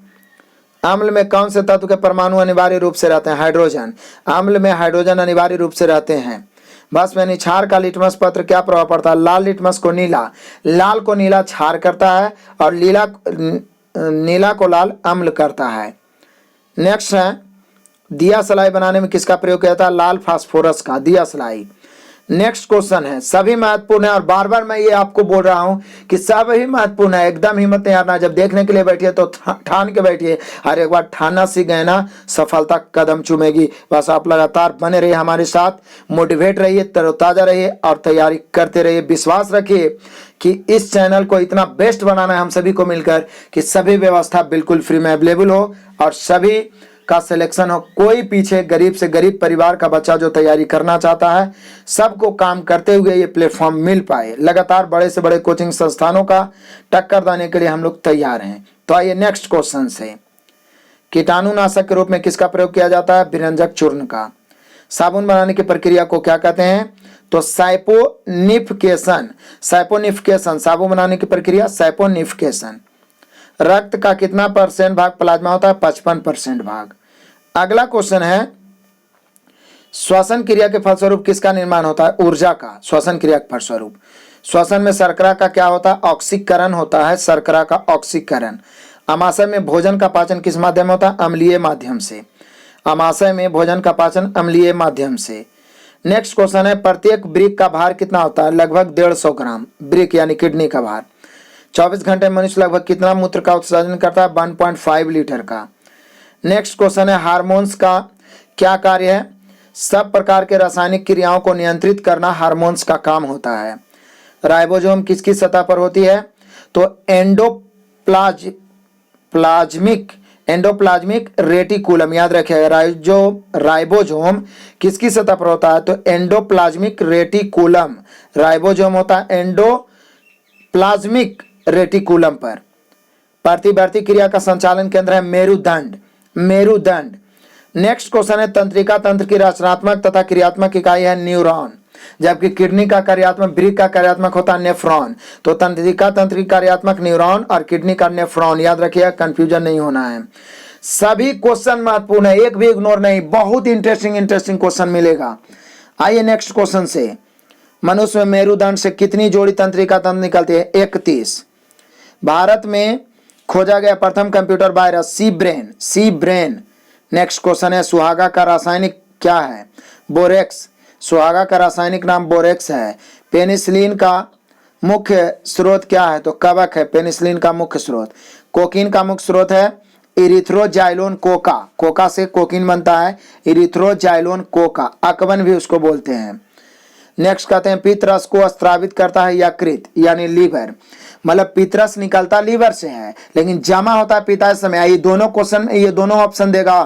अम्ल में कौन से तत्व के परमाणु अनिवार्य रूप से रहते हैं? हाइड्रोजन। अम्ल में हाइड्रोजन अनिवार्य रूप से रहते हैं। बस में क्षार का लिटमस पत्र क्या प्रभाव पड़ता है? लाल लिटमस को नीला, लाल को नीला क्षार करता है और नीला को लाल अम्ल करता है। नेक्स्ट है, दिया सलाई बनाने में किसका प्रयोग किया जाता है? लाल फास्फोरस का, दिया सलाई। नेक्स्ट क्वेश्चन है, सभी महत्वपूर्ण है और बार बार मैं ये आपको बोल रहा हूं कि सभी महत्वपूर्ण है, एकदम हिम्मत नहीं हारना। जब देखने के लिए बैठिए तो ठान के बैठिए, और एक बार ठानना सीख गए ना, सफलता कदम चूमेगी। बस आप लगातार बने रहिए हमारे साथ, मोटिवेट रहिए, तरोताजा रहिए और तैयारी करते रहिए। विश्वास रखिए कि इस चैनल को इतना बेस्ट बनाना है हम सभी को मिलकर कि सभी व्यवस्था बिल्कुल फ्री में अवेलेबल हो और सभी का सिलेक्शन हो। कोई पीछे गरीब से गरीब परिवार का बच्चा जो तैयारी करना चाहता है, सबको काम करते हुए ये प्लेटफॉर्म मिल पाए। लगातार बड़े से बड़े कोचिंग संस्थानों का टक्कर देने के लिए हम लोग तैयार हैं। तो आइए नेक्स्ट क्वेश्चन से, कीटाणुनाशक के रूप में किसका प्रयोग किया जाता है? विरंजक चूर्ण का। साबुन बनाने की प्रक्रिया को क्या कहते हैं? तो सैपोनिफिकेशन। सैपोनिफिकेशन साबुन बनाने की प्रक्रिया सैपोनिफिकेशन। रक्त का कितना % भाग प्लाज्मा होता है? 55% भाग। अगला क्वेश्चन है, श्वसन क्रिया के फलस्वरूप किसका निर्माण होता है? ऊर्जा का। श्वसन क्रिया के फलस्वरूप श्वसन में शर्करा का क्या होता है? ऑक्सीकरण होता है, शर्करा का ऑक्सीकरण। आमाशय में भोजन का पाचन किस माध्यम में होता है? अम्लीय माध्यम से। आमाशय में भोजन का पाचन अम्लीय माध्यम से। नेक्स्ट क्वेश्चन है, प्रत्येक ब्रिक का भार कितना होता है? लगभग 150 ग्राम। ब्रिक यानी किडनी का भार। 24 घंटे में मनुष्य लगभग कितना मूत्र का उत्सर्जन करता है? 1.5 लीटर का। नेक्स्ट क्वेश्चन है, हार्मोन्स का क्या कार्य है? सब प्रकार के रासायनिक क्रियाओं को नियंत्रित करना हार्मोन्स का काम होता है। राइबोसोम किसकी सतह पर होती है? तो एंडोप्लाज्मिक रेटिकुलम, याद रखिएगा। राइबोसोम किसकी सतह पर होता है? तो एंडोप्लाज्मिक रेटिकुलम। राइबोसोम होता है एंडोप्लाज्मिक रेटिकुलम पर। प्रतिवर्ती क्रिया का संचालन केंद्र है मेरुदंड। मेरुदंड। नेक्स्ट क्वेश्चन है, तंत्रिका तंत्र की रचनात्मक तथा क्रियात्मक इकाई है न्यूरॉन, जबकि किडनी का कार्यात्मक, ब्रिक का कार्यात्मक होता है नेफ्रॉन। तो तंत्रिका तंत्र की कार्यात्मक न्यूरॉन और किडनी का नेफ्रॉन, याद रखिएगा, कंफ्यूजन नहीं होना है। सभी क्वेश्चन महत्वपूर्ण है, एक भी इग्नोर नहीं, बहुत इंटरेस्टिंग क्वेश्चन मिलेगा। आइए नेक्स्ट क्वेश्चन से, मनुष्य में मेरुदंड से कितनी जोड़ी तंत्रिका तंत्र निकलती है? 31। भारत में खोजा गया प्रथम computer virus C brain. Next question है, सुहागा का रासायनिक क्या है? बोरेक्स। सुहागा का रासायनिक नाम बोरेक्स है। पेनिसिलिन का मुख्य स्रोत क्या है? तो कवक है पेनिसिलिन का मुख्य स्रोत। कोकीन का मुख्य स्रोत है इरिथ्रोजाइलोन कोका। कोका से कोकीन बनता है, इरिथ्रोजाइलोन कोका, अकवन भी उसको बोलते हैं। नेक्स्ट कहते हैं, पित्तरस को स्रावित करता है यकृत यानी लीवर। मतलब पित्तरस निकलता लीवर से है, लेकिन जमा होता है पित्ताशय में। ये दोनों ऑप्शन देगा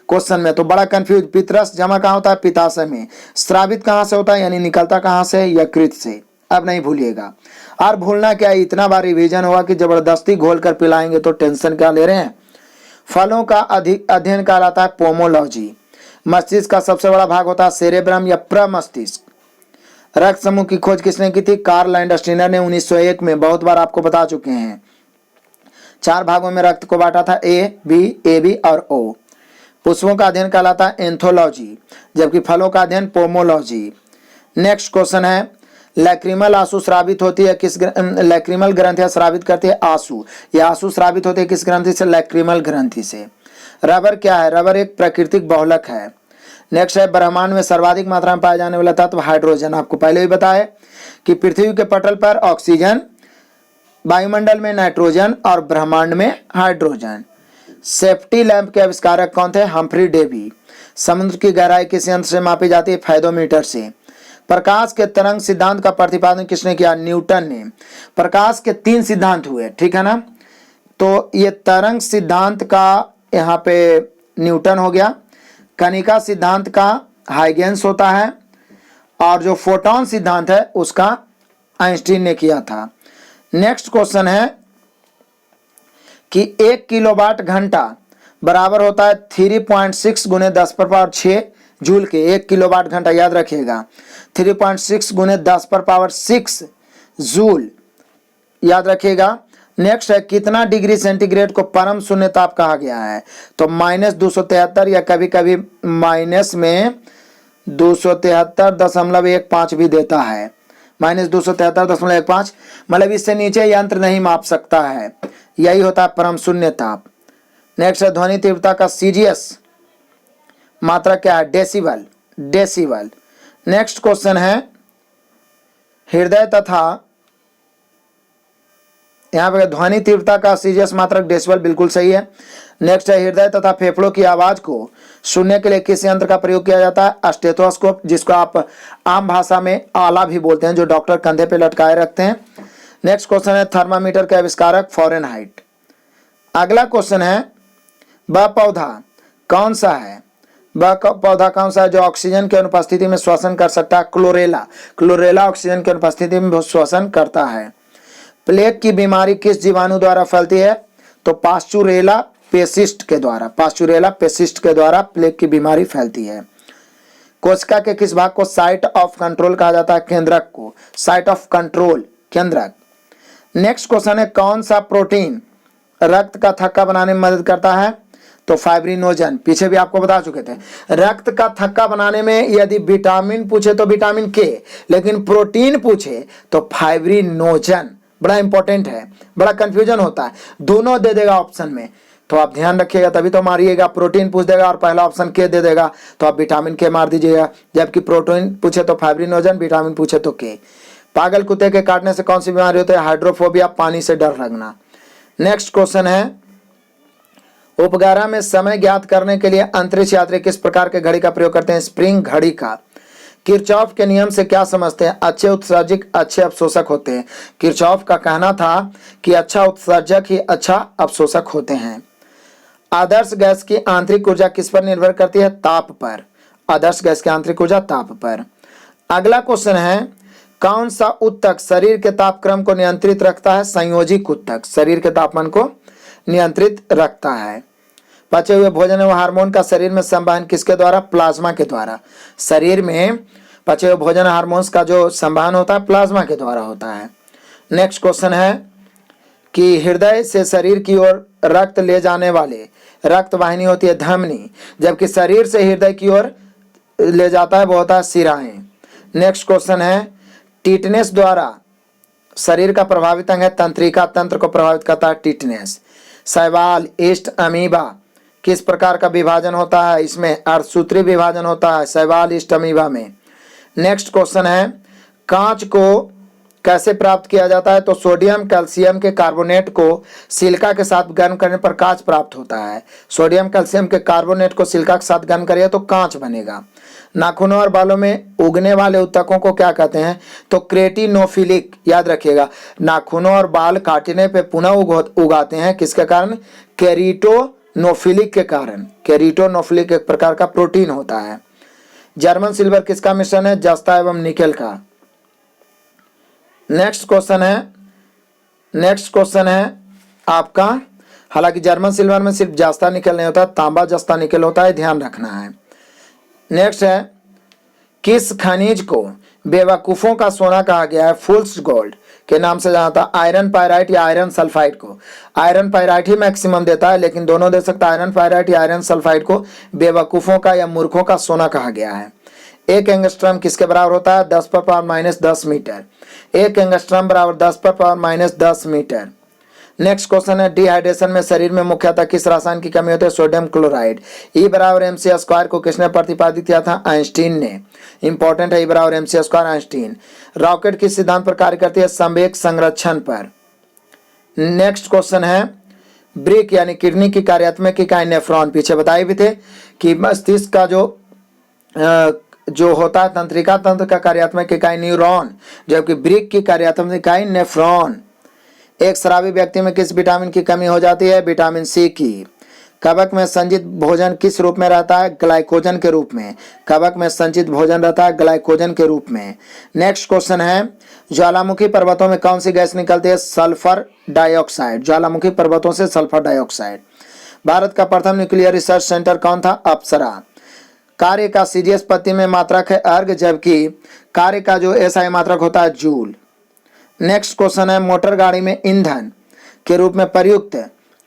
क्वेश्चन में, तो बड़ा कंफ्यूज। पित्तरस जमा कहाँ होता है? पित्ताशय में। स्रावित कहाँ से होता है यानी निकलता कहाँ से? यकृत से। अब नहीं भूलिएगा, और भूलना क्या है, इतना बार रिवीजन होगा कि जबरदस्ती घोल कर पिलाएंगे, तो टेंशन क्या ले रहे हैं। फलों का अध्ययन कहलाता है पोमोलॉजी। मस्तिष्क का सबसे बड़ा भाग होता है सेरेब्रम या प्रमस्तिष्क। रक्त समूह की खोज किसने की थी? कार्ल लैंडस्टीनर ने 1901 में, बहुत बार आपको बता चुके हैं। 4 भागों में रक्त को बांटा था, ए बी और ओ। पुष्पों का अध्ययन कहलाता है एंथोलॉजी, जबकि फलों का अध्ययन पोमोलॉजी। नेक्स्ट क्वेश्चन है, लैक्रिमल आंसू स्रावित होती है किस लैक्रिमल ग्रंथियां स्रावित करती है? आंसू। ये आंसू स्रावित होते हैं किस ग्रंथि से? लैक्रिमल ग्रंथि से। रबर क्या है? रबर एक प्राकृतिक बहुलक है। नेक्स्ट है ब्रह्मांड में सर्वाधिक मात्रा में पाया जाने वाला तत्व हाइड्रोजन। आपको पहले ही बताया कि पृथ्वी के पटल पर ऑक्सीजन, वायुमंडल में नाइट्रोजन और ब्रह्मांड में हाइड्रोजन। सेफ्टी लैंप के आविष्कारक कौन थे? Humphry Davy. समुद्र की गहराई किस यंत्र से मापी जाती है? फेदोमीटर से। प्रकाश के तरंग सिद्धांत का प्रतिपादन किसने किया? न्यूटन ने। प्रकाश के 3 सिद्धांत हुए, ठीक है ना। तो ये तरंग सिद्धांत का यहाँ पे न्यूटन हो गया, कणिका सिद्धांत का हाइगेंस होता है, और जो फोटोन सिद्धांत है उसका आइंस्टीन ने किया था। नेक्स्ट क्वेश्चन है कि 1 किलोवाट घंटा बराबर होता है 3.6 गुने 10⁻6 जूल के। 1 किलोवाट घंटा याद रखिएगा, 3.6 गुने 10⁻6 जूल याद रखिएगा। नेक्स्ट है कितना डिग्री सेंटीग्रेड को परम शून्य ताप कहा गया है? तो -273 या कभी कभी माइनस में 273.15 भी देता है। -273.15 मतलब इससे नीचे यंत्र नहीं माप सकता है, यही होता है परम शून्य ताप। नेक्स्ट है ध्वनि तीव्रता का सीजीएस मात्रा क्या है? Decibel, decibel. नेक्स्ट क्वेश्चन है हृदय तथा, यहाँ पे ध्वनि तीव्रता का सीजीएस मात्रक डेसिबल, बिल्कुल सही है। नेक्स्ट है हृदय तथा फेफड़ों की आवाज को सुनने के लिए किस यंत्र का प्रयोग किया जाता है? स्टेथोस्कोप, जिसको आप आम भाषा में आला भी बोलते हैं, जो डॉक्टर कंधे पे लटकाए रखते हैं। नेक्स्ट क्वेश्चन है थर्मामीटर के आविष्कारक फ़ारेनहाइट। अगला क्वेश्चन है वह पौधा कौन सा है? वह पौधा कौन सा है जो ऑक्सीजन की अनुपस्थिति में श्वसन कर सकता है? क्लोरेला। क्लोरेला ऑक्सीजन की अनुपस्थिति में श्वसन करता है। प्लेग की बीमारी किस जीवाणु द्वारा फैलती है? तो पास्चुरेला पेसिस्ट के द्वारा, पास्चुरेला पेसिस्ट के द्वारा प्लेग की बीमारी फैलती है। कोशिका के किस भाग को साइट ऑफ कंट्रोल कहा जाता है? केंद्रक को, साइट ऑफ कंट्रोल, केंद्रक। नेक्स्ट क्वेश्चन है कौन सा प्रोटीन रक्त का थक्का बनाने में मदद करता है? तो फाइब्रिनोजन, पीछे भी आपको बता चुके थे। रक्त का थक्का बनाने में यदि विटामिन पूछे तो विटामिन के, लेकिन प्रोटीन पूछे तो फाइब्रिनोजन। बड़ा इंपॉर्टेंट है, बड़ा कंफ्यूजन होता है, दोनों दे देगा ऑप्शन में, तो आप ध्यान रखिएगा, तभी तो मारिएगा। प्रोटीन पूछ देगा और पहला ऑप्शन के दे देगा तो आप विटामिन के मार दीजिएगा, जबकि प्रोटीन पूछे तो फाइब्रिनोजन, विटामिन पूछे तो के। पागल कुत्ते के काटने से कौन सी बीमारी होती है? हाइड्रोफोबिया, पानी से डर लगना। नेक्स्ट क्वेश्चन है उपग्रह में समय ज्ञात करने के लिए अंतरिक्ष यात्री किस प्रकार के घड़ी का प्रयोग करते हैं? स्प्रिंग घड़ी का। किरचॉफ के नियम से क्या समझते हैं? अच्छे उत्सर्जक अच्छे अवशोषक होते हैं। किरचॉफ का कहना था कि अच्छा उत्सर्जक ही अच्छा अवशोषक होते हैं। आदर्श गैस की आंतरिक ऊर्जा किस पर निर्भर करती है? ताप पर। आदर्श गैस की आंतरिक ऊर्जा ताप पर। अगला क्वेश्चन है कौन सा ऊतक शरीर के तापक्रम को नियंत्रित रखता है? संयोजिक ऊतक शरीर के तापमान को नियंत्रित रखता है। पचे हुए भोजन एवं हार्मोन का शरीर में संवहन किसके द्वारा? प्लाज्मा के द्वारा। शरीर में पचे हुए भोजन हार्मोन्स का जो संवहन होता है प्लाज्मा के द्वारा होता है। नेक्स्ट क्वेश्चन है कि हृदय से शरीर की ओर रक्त ले जाने वाले रक्त वाहिनी होती है धमनी, जबकि शरीर से हृदय की ओर ले जाता है वो होता है शिराएं। नेक्स्ट क्वेश्चन है टिटनेस द्वारा शरीर का प्रभावित अंग है तंत्रिका तंत्र को प्रभावित करता है टिटनेस। शैवाल, ईस्ट, अमीबा किस प्रकार का विभाजन होता है? इसमें अर्धसूत्री विभाजन होता है शैवाल, ईस्ट, अमीबा में। नेक्स्ट क्वेश्चन है कांच को कैसे प्राप्त किया जाता है? तो सोडियम कैल्शियम के कार्बोनेट को सिलिका के साथ गर्म करने पर कांच प्राप्त होता है। सोडियम कैल्शियम के कार्बोनेट को सिलिका के साथ गर्म करिए तो कांच बनेगा। नाखूनों और बालों में उगने वाले ऊतकों को क्या कहते हैं? तो क्रेटिनोफिलिक, याद रखिएगा। नाखूनों और बाल काटने पे पुनः उगाते हैं किसके कारण? केरिटोनोफिलिक के कारण। केरिटोनोफिलिक एक प्रकार का प्रोटीन होता है। जर्मन सिल्वर किसका मिश्रण है? जस्ता एवं निकेल का। नेक्स्ट क्वेश्चन है आपका, हालांकि जर्मन सिल्वर में सिर्फ जस्ता निकेल नहीं होता, तांबा जस्ता निकेल होता है, ध्यान रखना है। नेक्स्ट है किस खनिज को बेवकूफ़ों का सोना कहा गया है? फूल्स गोल्ड के नाम से जाना था। आयरन पायराइट या आयरन सल्फाइड को? आयरन पायराइट ही मैक्सिमम देता है, लेकिन दोनों दे सकता है। आयरन पायराइट या आयरन सल्फाइड को बेवकूफ़ों का या मूर्खों का सोना कहा गया है। एक एंगस्ट्रम किसके बराबर होता है? 10⁻⁻10 मीटर। एक एंगस्ट्रम बराबर 10⁻⁻10 मीटर। नेक्स्ट क्वेश्चन है, डिहाइड्रेशन में शरीर में मुख्यतः किस रसायन की कमी होती है? Sodium chloride. E बराबर mc स्क्वायर को किसने प्रतिपादित किया था? आइंस्टीन ने। इंपॉर्टेंट है, E बराबर mc स्क्वायर, आइंस्टीन। रॉकेट किस सिद्धांत पर कार्य करती है? संवेग संरक्षण पर। नेक्स्ट क्वेश्चन है, ब्रेक यानी किडनी की कार्यात्मक इकाई नेफ्रॉन। पीछे बताए भी थे कि मस्तिष्क का जो होता है तंत्रिका तंत्र का कार्यात्मक इकाई न्यूरॉन, जबकि ब्रेक की कार्यात्मक इकाई नेफ्रॉन। एक शराबी व्यक्ति में किस विटामिन की कमी हो जाती है? विटामिन सी की। कवक में संचित भोजन किस रूप में रहता है? ग्लाइकोजन के रूप में। कवक में संचित भोजन रहता है ग्लाइकोजन के रूप में। नेक्स्ट क्वेश्चन है, ज्वालामुखी पर्वतों में कौन सी गैस निकलती है? Sulphur dioxide. ज्वालामुखी पर्वतों से सल्फर डाइऑक्साइड। भारत का प्रथम न्यूक्लियर रिसर्च सेंटर कौन था? अप्सरा। कार्य का सीजीएस पत्ती में मात्रक है अर्ग, जबकि कार्य का जो एसआई मात्रक होता है जूल। नेक्स्ट क्वेश्चन है, मोटर गाड़ी में ईंधन के रूप में प्रयुक्त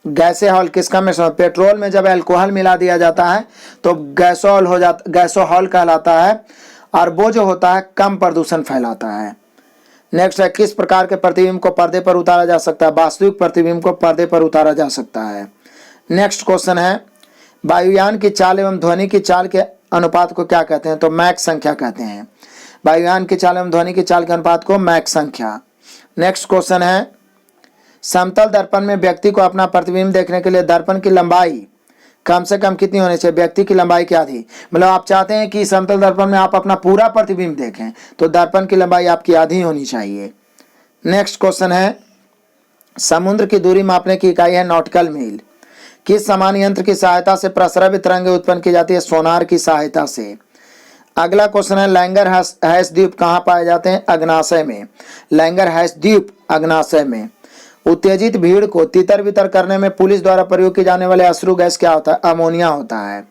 गैसोहॉल किसका मिश्रण? पेट्रोल में जब अल्कोहल मिला दिया जाता है तो गैसोहॉल कहलाता है, और वो जो होता है कम प्रदूषण फैलाता है। नेक्स्ट है, किस प्रकार के प्रतिबिंब को पर्दे पर उतारा जा सकता है? वास्तविक प्रतिबिंब को पर्दे पर उतारा जा सकता है। नेक्स्ट क्वेश्चन है, वायुयान की चाल एवं ध्वनि की चाल के अनुपात को क्या कहते हैं? तो मैक संख्या कहते हैं। वायुयान की चाल एवं ध्वनि की चाल के अनुपात को मैक संख्या। नेक्स्ट क्वेश्चन है, समतल दर्पण में व्यक्ति को अपना प्रतिबिंब देखने के लिए दर्पण की लंबाई कम से कम कितनी होनी चाहिए? व्यक्ति की लंबाई क्या थी? मतलब आप चाहते हैं कि समतल दर्पण में आप अपना पूरा प्रतिबिंब देखें तो दर्पण की लंबाई आपकी आधी होनी चाहिए। नेक्स्ट क्वेश्चन है, समुद्र की दूरी मापने की इकाई है नॉटिकल मील। किस समान यंत्र की सहायता से प्रस्रव्य तरंगें उत्पन्न की जाती है? सोनार की सहायता से। अगला क्वेश्चन है, लैंगर हैश द्वीप कहाँ पाए जाते हैं? अग्नाशय में। लैंगर हैश द्वीप अग्नाशय में। उत्तेजित भीड़ को तितर बितर करने में पुलिस द्वारा प्रयोग की जाने वाले अश्रु गैस क्या होता है? अमोनिया होता है।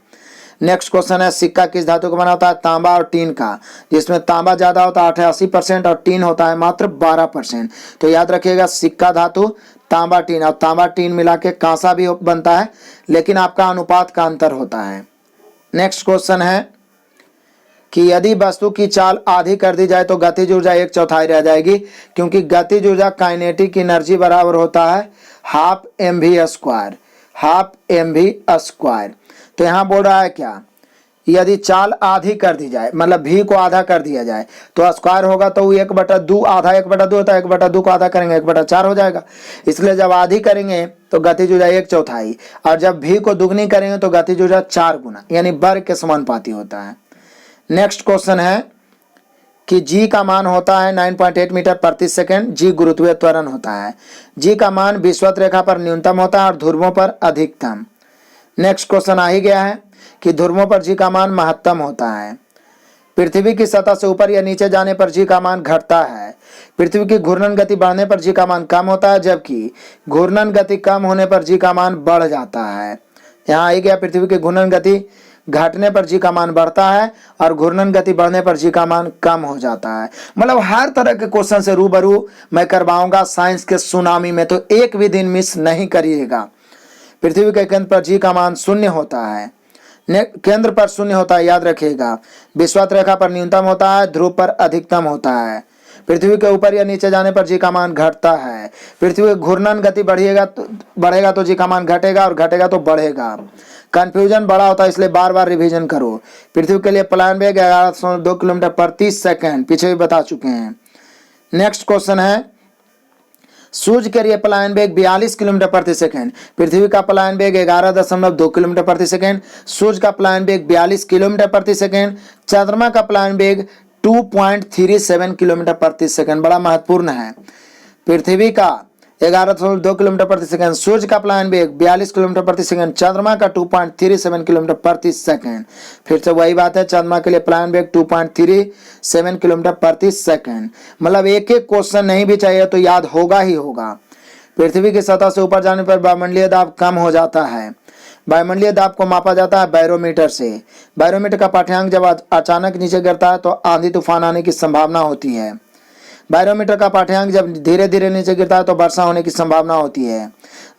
नेक्स्ट क्वेश्चन है, सिक्का किस धातु का बना होता है? तांबा और टीन का, जिसमें तांबा ज्यादा होता है 88% और टीन होता है मात्र 12%। तो याद रखिएगा, सिक्का धातु, तांबा टीन, और तांबा टीन मिला के कांसा भी बनता है, लेकिन आपका अनुपात का अंतर होता है। नेक्स्ट क्वेश्चन है कि यदि वस्तु की चाल आधी कर दी जाए तो गतिज ऊर्जा 1/4 रह जाएगी, क्योंकि गतिज ऊर्जा काइनेटिक एनर्जी बराबर होता है half mv square. Half mv square. तो यहाँ बोल रहा है क्या, यदि चाल आधी कर दी जाए, मतलब v को आधा कर दिया जाए तो स्क्वायर होगा, तो 1/2 आधा 1/2 होता है, 1/2 को आधा करेंगे 1/4 हो जाएगा। इसलिए जब आधी करेंगे तो गतिज ऊर्जा 1/4, और जब v को दुगनी करेंगे तो गतिज ऊर्जा 4 गुना, यानी वर्ग के समानुपाती होता है। नेक्स्ट क्वेश्चन है कि g का मान होता है 9.8 मीटर प्रति सेकंड। g गुरुत्वीय त्वरण होता है। g का मान विषुवत रेखा पर न्यूनतम होता है और ध्रुवों पर अधिकतम। नेक्स्ट क्वेश्चन आ ही गया है कि ध्रुवों पर g का मान महत्तम होता है। पृथ्वी की सतह से ऊपर या नीचे जाने पर g का मान घटता है। पृथ्वी की घूर्णन गति बढ़ने पर g का मान कम होता है, जबकि घूर्णन गति कम होने पर g का मान बढ़ जाता है। यहाँ आ ही गया, पृथ्वी की घूर्णन गति घटने पर g का मान बढ़ता है और घूर्णन गति बढ़ने पर g का मान कम हो जाता है। मतलब हर तरह के क्वेश्चन से रूबरू मैं करवाऊंगा साइंस के सुनामी में, तो एक भी दिन मिस नहीं करिएगा। पृथ्वी के केंद्र पर g का मान 0 होता है। केंद्र पर 0 होता है, याद रखिएगा। विषुवत रेखा पर न्यूनतम होता है, ध्रुव पर अधिकतम होता है। पृथ्वी के ऊपर या नीचे जाने पर g का मान घटता है। पृथ्वी की घूर्णन गति बढ़ेगा तो g का मान घटेगा, और घटेगा तो बढ़ेगा। कंफ्यूजन बड़ा होता है, इसलिए बार बार रिवीजन करो। पृथ्वी के लिए पलायन वेग 1102 किलोमीटर प्रति सेकंड, पीछे भी बता चुके हैं। नेक्स्ट क्वेश्चन है, सूर्य के लिए पलायन वेग 42 किलोमीटर प्रति सेकंड। पृथ्वी का पलायन वेग 11.2 किलोमीटर प्रति सेकंड। सूर्य का पलायन वेग 42 किलोमीटर प्रति सेकंड। चंद्रमा का पलायन वेग 2.37 किलोमीटर प्रति सेकंड। बड़ा महत्वपूर्ण है। पृथ्वी का 11.2 किलोमीटर प्रति सेकंड, सूर्य का पलायन वेग 42 किलोमीटर प्रति सेकंड, चंद्रमा का 2.37 किलोमीटर प्रति सेकंड। फिर से वही बात है, चंद्रमा के लिए पलायन वेग 2.37 किलोमीटर प्रति सेकंड। मतलब एक एक क्वेश्चन नहीं भी चाहिए तो याद होगा ही होगा। पृथ्वी की सतह से ऊपर जाने पर वायुमंडलीय दाब कम हो जाता है। वायुमंडलीय दाब को मापा जाता है बैरोमीटर से। बैरोमीटर का पाठ्यांक जब अचानक नीचे गिरता है तो आंधी तूफान आने की संभावना होती है। बैरोमीटर का पाठ्यांक जब धीरे धीरे नीचे गिरता है तो वर्षा होने की संभावना होती है।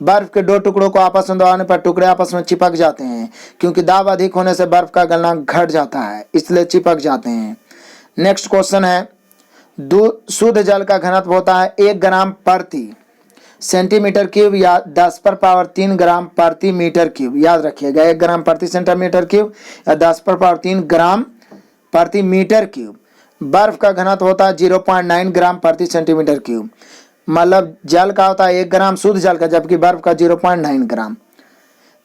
बर्फ के 2 टुकड़ों को आपस में दबाने पर टुकड़े आपस में चिपक जाते हैं, क्योंकि दाब अधिक होने से बर्फ का गलना घट जाता है, इसलिए चिपक जाते हैं। नेक्स्ट क्वेश्चन है, शुद्ध जल का घनत्व होता है 1 ग्राम प्रति सेंटीमीटर क्यूब या 10 पर पावर 3 ग्राम प्रति मीटर क्यूब। याद रखिएगा 1 ग्राम प्रति सेंटीमीटर क्यूब या 10 पर पावर 3 ग्राम प्रति मीटर क्यूब। बर्फ का घनत्व होता है 0.9 ग्राम प्रति सेंटीमीटर क्यूब। मतलब जल का होता है 1 ग्राम शुद्ध जल का, जबकि बर्फ का 0.9 ग्राम।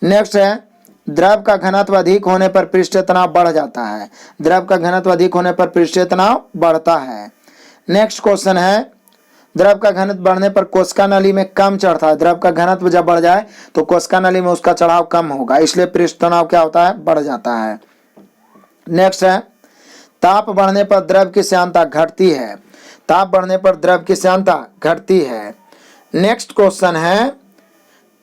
नेक्स्ट है द्रव का घनत्व अधिक होने पर पृष्ठीय तनाव बढ़ जाता है। द्रव का घनत्व अधिक होने पर पृष्ठीय तनाव बढ़ता है। नेक्स्ट क्वेश्चन है द्रव का घनत्व बढ़ने पर कोशिका नली में कम चढ़ता है। द्रव का घनत्व जब बढ़ जाए तो कोशिका नली में उसका चढ़ाव कम होगा, इसलिए पृष्ठ तनाव क्या होता है, बढ़ जाता है। नेक्स्ट है ताप बढ़ने पर द्रव की श्यानता घटती है। ताप बढ़ने पर द्रव की श्यानता घटती है। नेक्स्ट क्वेश्चन है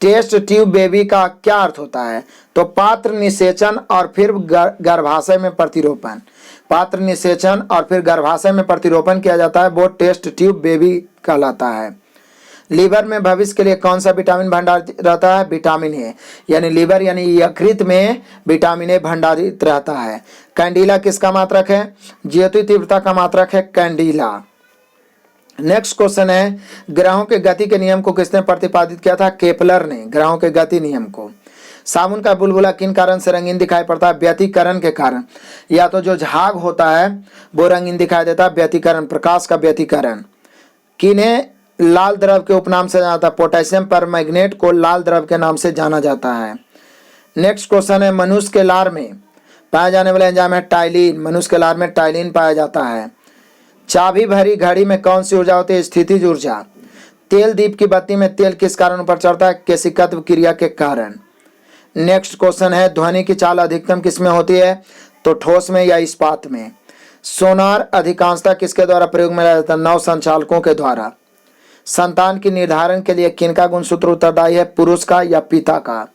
टेस्ट ट्यूब बेबी का क्या अर्थ होता है? तो पात्र निषेचन और फिर गर्भाशय में प्रतिरोपण। पात्र निषेचन और फिर गर्भाशय में प्रतिरोपण किया जाता है, वो टेस्ट ट्यूब बेबी कहलाता है। लीवर में भविष्य के लिए कौन सा विटामिन भंडारित रहता है? Vitamin A. यानी लीवर यानी यकृत में विटामिन ए भंडारित रहता है। कैंडिला किसका मात्रक है? ज्योति तीव्रता का मात्रक है कैंडिला। नेक्स्ट क्वेश्चन है ग्रहों के गति के नियम को किसने प्रतिपादित किया था? केपलर ने ग्रहों के गति नियम को। साबुन का बुलबुला किन कारण से रंगीन दिखाई पड़ता है? व्यतिकरण के कारण। या तो जो झाग होता है वो रंगीन दिखाई देता है, व्यतिकरण, प्रकाश का व्यतिकरण। किन्हें लाल द्रव के उपनाम से जाना जाता है? पोटेशियम परमैंगनेट को लाल द्रव के नाम से जाना जाता है। नेक्स्ट क्वेश्चन है मनुष्य के लार में पाए जाने वाले एंजाइम है टाइलिन। मनुष्य के लार में टाइलिन पाया जाता है। चाबी भरी घड़ी में कौन सी ऊर्जा होती है? स्थितिज ऊर्जा। तेल दीप की बत्ती में तेल किस कारण ऊपर चढ़ता है? केशिकत्व क्रिया के कारण। नेक्स्ट क्वेश्चन है ध्वनि की चाल अधिकतम किस में होती है? तो ठोस में या इस्पात में। सोनार अधिकांशतः किसके द्वारा प्रयोग में लाया जाता है? नौ संचालकों के द्वारा। संतान की निर्धारण के लिए किनका गुणसूत्र उत्तरदायी है? पुरुष का या पिता का।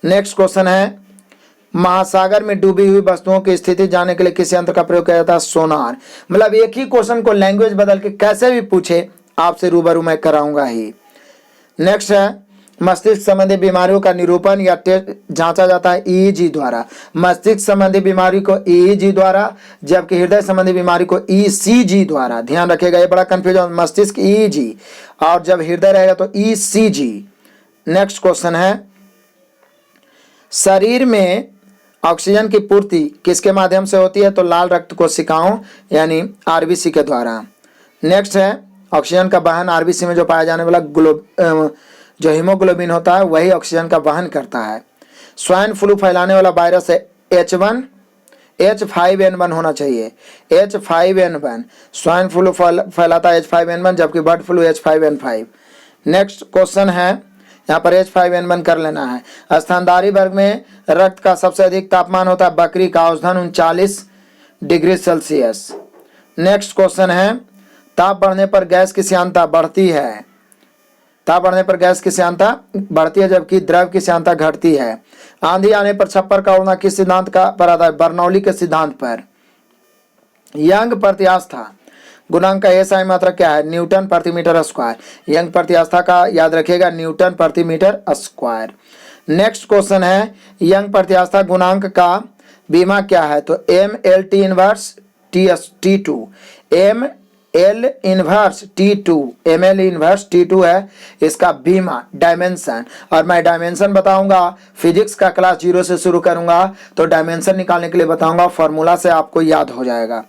नेक्स्ट क्वेश्चन है महासागर में डूबी हुई वस्तुओं की स्थिति जानने के लिए किस यंत्र का प्रयोग किया जाता है? सोनार। मतलब एक ही क्वेश्चन को लैंग्वेज बदल के कैसे भी पूछे आपसे रूबरू मैं कराऊंगा ही। नेक्स्ट है मस्तिष्क संबंधी बीमारियों का निरूपण या टेस्ट जांचा जाता है ईईजी द्वारा। मस्तिष्क संबंधी बीमारी को ईईजी द्वारा, जबकि हृदय संबंधी बीमारी को ईसीजी द्वारा। ध्यान रखिएगा ये बड़ा कंफ्यूजन, मस्तिष्क ईईजी और जब हृदय रहेगा तो ईसीजी। नेक्स्ट क्वेश्चन है शरीर में ऑक्सीजन की पूर्ति किसके माध्यम से होती है? तो लाल रक्त कोशिकाओं यानी आरबीसी के द्वारा। नेक्स्ट है ऑक्सीजन का वहन आरबीसी में जो पाया जाने वाला जो हीमोग्लोबिन होता है वही ऑक्सीजन का वहन करता है। स्वाइन फ्लू फैलाने वाला वायरस है H5N1 होना चाहिए, H5N1। स्वाइन फ्लू फैलाता है H5N1, जबकि bird flu H5N5। Next question है यहाँ पर H5N1 कर लेना है। स्तनधारी वर्ग में रक्त का सबसे अधिक तापमान होता है बकरी का, औसतन 39 डिग्री सेल्सियस। नेक्स्ट क्वेश्चन है ताप बढ़ने पर गैस की श्यानता बढ़ती है। ताप बढ़ने पर गैस की श्यानता बढ़ती है, जबकि द्रव की श्यानता घटती है। आंधी आने पर छप्पर का उड़ना किस सिद्धांत का पर आता है? बर्नौली के सिद्धांत पर। यंग प्रत्यास्था गुणांक का एसआई मात्रक क्या है? न्यूटन प्रति मीटर स्क्वायर। यंग प्रत्यास्था का याद रखिएगा न्यूटन प्रति मीटर स्क्वायर। नेक्स्ट क्वेश्चन है यंग प्रत्यास्था गुणांक का बीमा क्या है? तो ML T inverse T2। ML inverse T2, ML inverse T2 है इसका बीमा डायमेंशन। और मैं डायमेंशन बताऊंगा, फिजिक्स का क्लास 0 से शुरू करूंगा तो डायमेंशन निकालने के लिए बताऊंगा, फॉर्मूला से आपको याद हो जाएगा।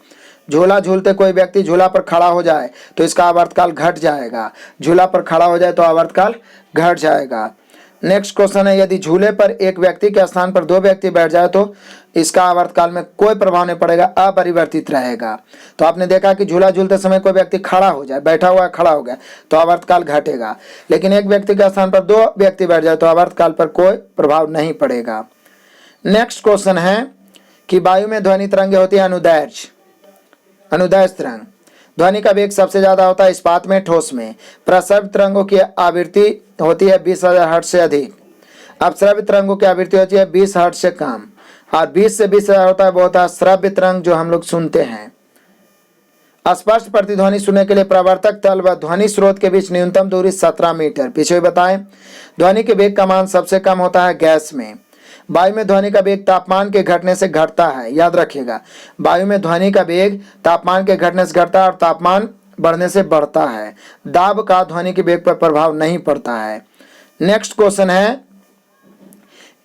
झूला झूलते कोई व्यक्ति झूला पर खड़ा हो जाए तो इसका आवर्तकाल घट जाएगा। झूला पर खड़ा हो जाए तो आवर्तकाल घट जाएगा। नेक्स्ट क्वेश्चन है यदि झूले पर एक व्यक्ति के स्थान पर 2 व्यक्ति बैठ जाए तो इसका आवर्तकाल में कोई प्रभाव नहीं पड़ेगा, अपरिवर्तित रहेगा। तो आपने देखा कि झूला झूलते समय कोई व्यक्ति खड़ा हो जाए, बैठा हुआ खड़ा हो गया तो आवर्तकाल घटेगा, लेकिन एक व्यक्ति के स्थान पर 2 व्यक्ति बैठ जाए तो आवर्तकाल पर कोई प्रभाव नहीं पड़ेगा। नेक्स्ट क्वेश्चन है कि वायु में ध्वनि तरंगे होती है अनुदैर्घ्य तरंग। ध्वनि का वेग सबसे ज्यादा होता है इस्पात में, ठोस में। प्रसव्य तरंगों की आवृत्ति होती है 20,000 हर्ट्ज से अधिक। अपश्रव्य तरंगों की आवृत्ति होती है 20 हर्ट्ज से कम। और 20 से 20,000 होता है वो होता है श्रव्य तरंग जो हम लोग सुनते हैं। स्पष्ट प्रतिध्वनि सुनने के लिए प्रवर्तक तल व ध्वनि स्रोत के बीच न्यूनतम दूरी 17 मीटर। पीछे बताएं ध्वनि के वेग का मान सबसे कम होता है गैस में। वायु में ध्वनि का वेग तापमान के घटने से घटता है, याद रखिएगा। वायु में ध्वनि का वेग तापमान के घटने से घटता है और तापमान बढ़ने से बढ़ता है। दाब का ध्वनि के वेग पर प्रभाव नहीं पड़ता है। नेक्स्ट क्वेश्चन है,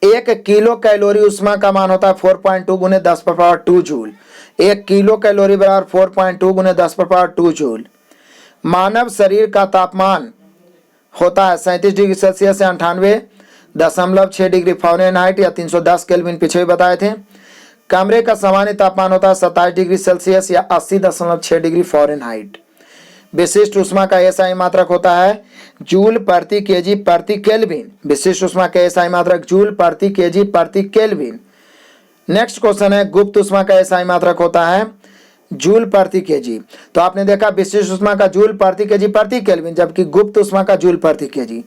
1 किलो कैलोरी ऊष्मा का मान होता है 4.2 गुने 10 पर पावर 2 जूल। 1 किलो कैलोरी बराबर 4.2 गुने 10 पर पावर 2 जूल। मानव शरीर का तापमान होता है 37 डिग्री सेल्सियस या 98.6 डिग्री फ़ारेनहाइट या 310 केल्विन, पीछे भी बताए थे। कमरे का सामान्य तापमान होता है 27 डिग्री सेल्सियस या 80.6 डिग्री फ़ारेनहाइट। विशिष्ट ऊष्मा का एसआई मात्रक होता है जूल प्रति केजी प्रति केल्विन। विशिष्ट ऊष्मा का एसआई मात्रक जूल प्रति केजी प्रति केल्विन। नेक्स्ट क्वेश्चन है, गुप्त ऊष्मा का एसआई मात्रक होता है जूल प्रति केजी। तो आपने देखा विशिष्ट ऊष्मा का जूल प्रति केजी प्रति केल्विन, जबकि गुप्त ऊष्मा का जूल प्रति केजी।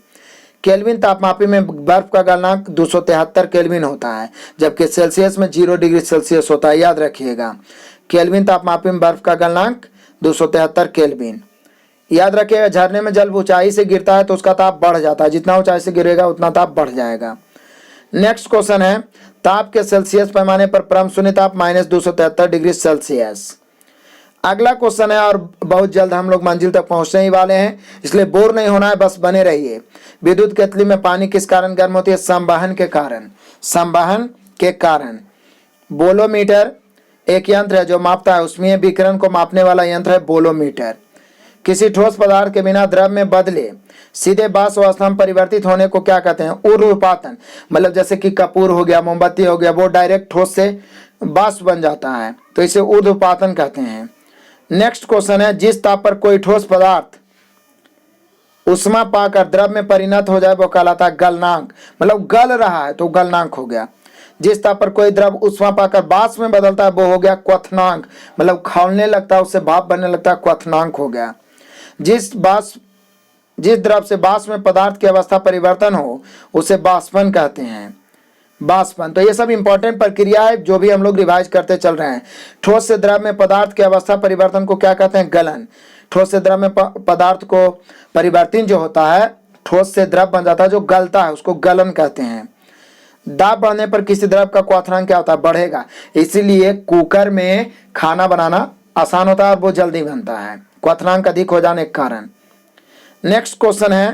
केल्विन तापमापी में बर्फ का गलनांक 273 केल्विन होता है, जबकि सेल्सियस में 0 डिग्री सेल्सियस होता है। याद रखिएगा, केल्विन तापमापी में बर्फ का गलनांक 273 केल्विन। याद रखिएगा, झरने में जल ऊंचाई से गिरता है तो उसका ताप बढ़ जाता है, जितना ऊंचाई से गिरेगा उतना ताप बढ़ जाएगा। नेक्स्ट क्वेश्चन है, ताप के सेल्सियस पैमाने पर परम शून्य ताप -273 डिग्री सेल्सियस। अगला क्वेश्चन है और बहुत जल्द हम लोग मंजिल तक पहुंचने ही वाले हैं, इसलिए बोर नहीं होना है, बस बने रहिए। विद्युत केतली में पानी किस कारण गर्म होती है? संवहन के कारण। संवहन के कारण। बोलोमीटर एक यंत्र है जो मापता है, उसमें विकिरण को मापने वाला यंत्र है बोलोमीटर। किसी ठोस पदार्थ के बिना द्रव में बदले सीधे वाष्प अवस्था में परिवर्तित होने को क्या कहते हैं? ऊर्ध्वपातन। मतलब जैसे कि कपूर हो गया, मोमबत्ती हो गया, वो डायरेक्ट ठोस से वाष्प बन जाता है, तो इसे ऊर्ध्वपातन कहते हैं। नेक्स्ट क्वेश्चन है, जिस ताप पर कोई ठोस पदार्थ ऊष्मा पाकर द्रव में परिणत हो जाए वो कहलाता है गलनांक। मतलब गल रहा है तो गलनांक हो गया। जिस ताप पर कोई द्रव ऊष्मा पाकर वाष्प में बदलता है वो हो गया क्वथनांक। मतलब खौलने लगता है, उससे भाप बनने लगता है, क्वथनांक हो गया। जिस द्रव से वाष्प में पदार्थ की अवस्था परिवर्तन हो उसे वाष्पन कहते हैं। वाष्पन। तो ये सब इंपॉर्टेंट प्रक्रिया है जो भी हम लोग रिवाइज करते चल रहे हैं। ठोस से द्रव में पदार्थ की अवस्था परिवर्तन को क्या कहते हैं? गलन। ठोस से द्रव में पदार्थ को परिवर्तन जो होता है, ठोस से द्रव बन जाता है जो गलता है, उसको गलन कहते हैं। दाब बढ़ने पर किसी द्रव का क्वथनांक क्या होता है? बढ़ेगा। इसीलिए कुकर में खाना बनाना आसान होता है और वो जल्दी बनता है, क्वथनांक अधिक हो जाने के कारण। नेक्स्ट क्वेश्चन है,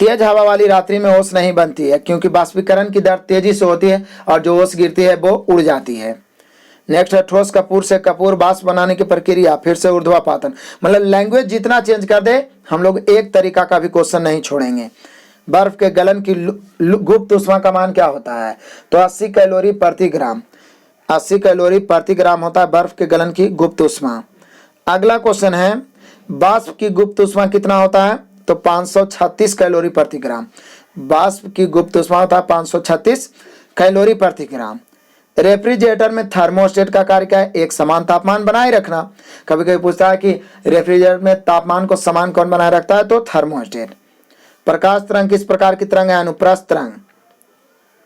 तेज हवा वाली रात्रि में ओस नहीं बनती है क्योंकि बाष्पीकरण की दर तेजी से होती है और जो ओस गिरती है वो उड़ जाती है। नेक्स्ट है, ठोस कपूर से कपूर वाष्प बनाने की प्रक्रिया फिर से ऊर्ध्वपातन। मतलब लैंग्वेज जितना चेंज कर दे हम लोग एक तरीका का भी क्वेश्चन नहीं छोड़ेंगे। बर्फ के गलन की गुप्त ऊष्मा का मान क्या होता है? तो 80 कैलोरी प्रति ग्राम। 80 कैलोरी प्रति ग्राम होता है बर्फ के गलन की गुप्त ऊष्मा। अगला क्वेश्चन है, वाष्प की गुप्त ऊष्मा कितना होता है? तो 536 कैलोरी प्रति ग्राम। वाष्प की गुप्त ऊष्मा होता है 536 कैलोरी प्रति ग्राम। रेफ्रिजरेटर में थर्मोस्टेट का कार्य क्या है? एक समान तापमान बनाए रखना। कभी कभी पूछता है कि रेफ्रिजरेटर में तापमान को समान कौन बनाए रखता है? तो थर्मोस्टेट। प्रकाश तरंग किस प्रकार की तरंग है? अनुप्रस्थ तरंग।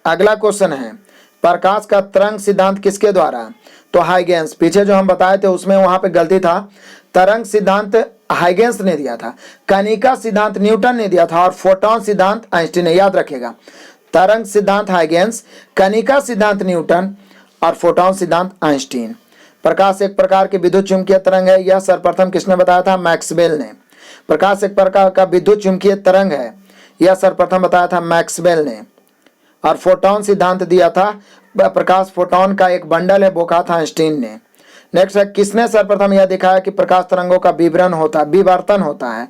अगला क्वेश्चन है, प्रकाश का तरंग सिद्धांत किसके द्वारा? तो हाइगेंस। पीछे जो हम बताए थे उसमें वहां पे गलती था, तरंग सिद्धांत हाइगेंस ने दिया था, कनिका सिद्धांत न्यूटन ने दिया था और फोटोन सिद्धांत आइंस्टीन ने। याद रखेगा, तरंग सिद्धांत हाइगेंस, कनिका सिद्धांत न्यूटन और फोटोन सिद्धांत आइंस्टीन। प्रकाश एक प्रकार की विद्युत चुंबकीय तरंग है, यह सर्वप्रथम किसने बताया था? मैक्सवेल ने। प्रकाश एक प्रकार का विद्युत चुंबकीय तरंग है, यह सर्वप्रथम बताया था मैक्सवेल ने। और फोटोन सिद्धांत दिया था, प्रकाश फोटोन का एक बंडल है, वो कहा था आइंस्टीन ने। नेक्स्ट है, किसने सर्वप्रथम यह दिखाया कि प्रकाश तरंगों का विवर्तन होता है?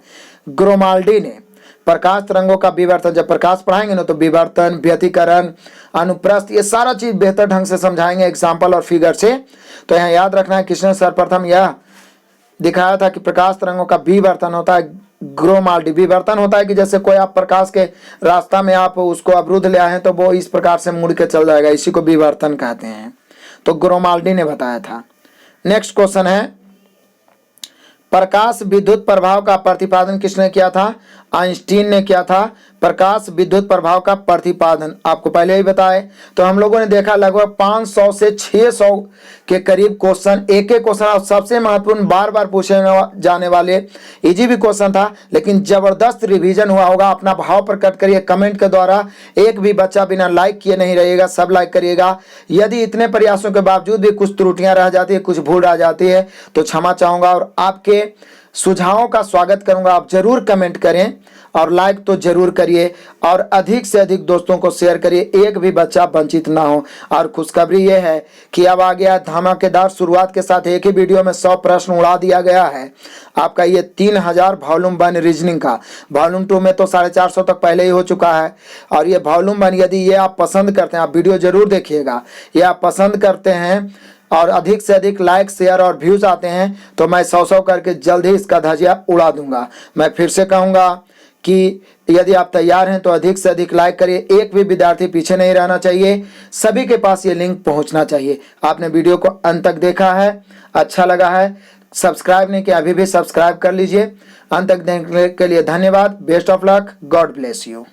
ग्रोमाल्डी ने। प्रकाश तरंगों का विवर्तन, जब प्रकाश पढ़ाएंगे ना तो विवर्तन, व्यतिकरण, अनुप्रस्थ, ये सारा चीज बेहतर ढंग से समझाएंगे एग्जाम्पल और फिगर से। तो यहाँ याद रखना है किसने सर्वप्रथम यह दिखाया था कि प्रकाश तरंगों का विवर्तन होता है? ग्रोमाल्डी। विवर्तन होता है कि जैसे कोई आप प्रकाश के रास्ता में आप उसको अवरुद्ध ले आए हैं तो वो इस प्रकार से मुड़ के चल जाएगा, इसी को विवर्तन कहते हैं। तो ग्रोमाल्डी ने बताया था। नेक्स्ट क्वेश्चन है, प्रकाश विद्युत प्रभाव का प्रतिपादन किसने किया था? आइंस्टीन ने किया था? प्रकाश विद्युत प्रभाव का प्रतिपादन आपको पहले ही बताए। तो हम लोगों ने देखा लगभग 500 से 600 के करीब क्वेश्चन, एक एक क्वेश्चन, और सबसे महत्वपूर्ण बार बार पूछे जाने वाले इजी भी क्वेश्चन था, लेकिन जबरदस्त रिवीजन हुआ होगा। अपना भाव प्रकट करिए कमेंट के द्वारा, एक भी बच्चा बिना लाइक किए नहीं रहेगा, सब लाइक करिएगा। यदि इतने प्रयासों के बावजूद भी कुछ त्रुटियां रह जाती है, कुछ भूल आ जाती है, तो क्षमा चाहूंगा और आपके सुझावों का स्वागत करूंगा। आप जरूर कमेंट करें और लाइक तो जरूर करिए और अधिक से अधिक दोस्तों को शेयर करिए, एक भी बच्चा वंचित ना हो। और खुशखबरी ये है कि अब आ गया धमाकेदार शुरुआत के साथ एक ही वीडियो में 100 प्रश्न उड़ा दिया गया है। आपका ये 3000 वॉल्यूम 1 रीजनिंग का, वॉल्यूम 2 में तो 450 तक पहले ही हो चुका है। और ये वॉल्यूम 1 यदि ये आप पसंद करते हैं, आप वीडियो जरूर देखिएगा, ये आप पसंद करते हैं और अधिक से अधिक लाइक शेयर और व्यूज आते हैं, तो मैं 100 करके जल्द ही इसका धजिया उड़ा दूंगा। मैं फिर से कहूंगा कि यदि आप तैयार हैं तो अधिक से अधिक लाइक करिए, एक भी विद्यार्थी पीछे नहीं रहना चाहिए, सभी के पास ये लिंक पहुंचना चाहिए। आपने वीडियो को अंत तक देखा है, अच्छा लगा है, सब्सक्राइब नहीं किया अभी भी सब्सक्राइब कर लीजिए। अंत तक देखने के लिए धन्यवाद। Best of luck, God bless you.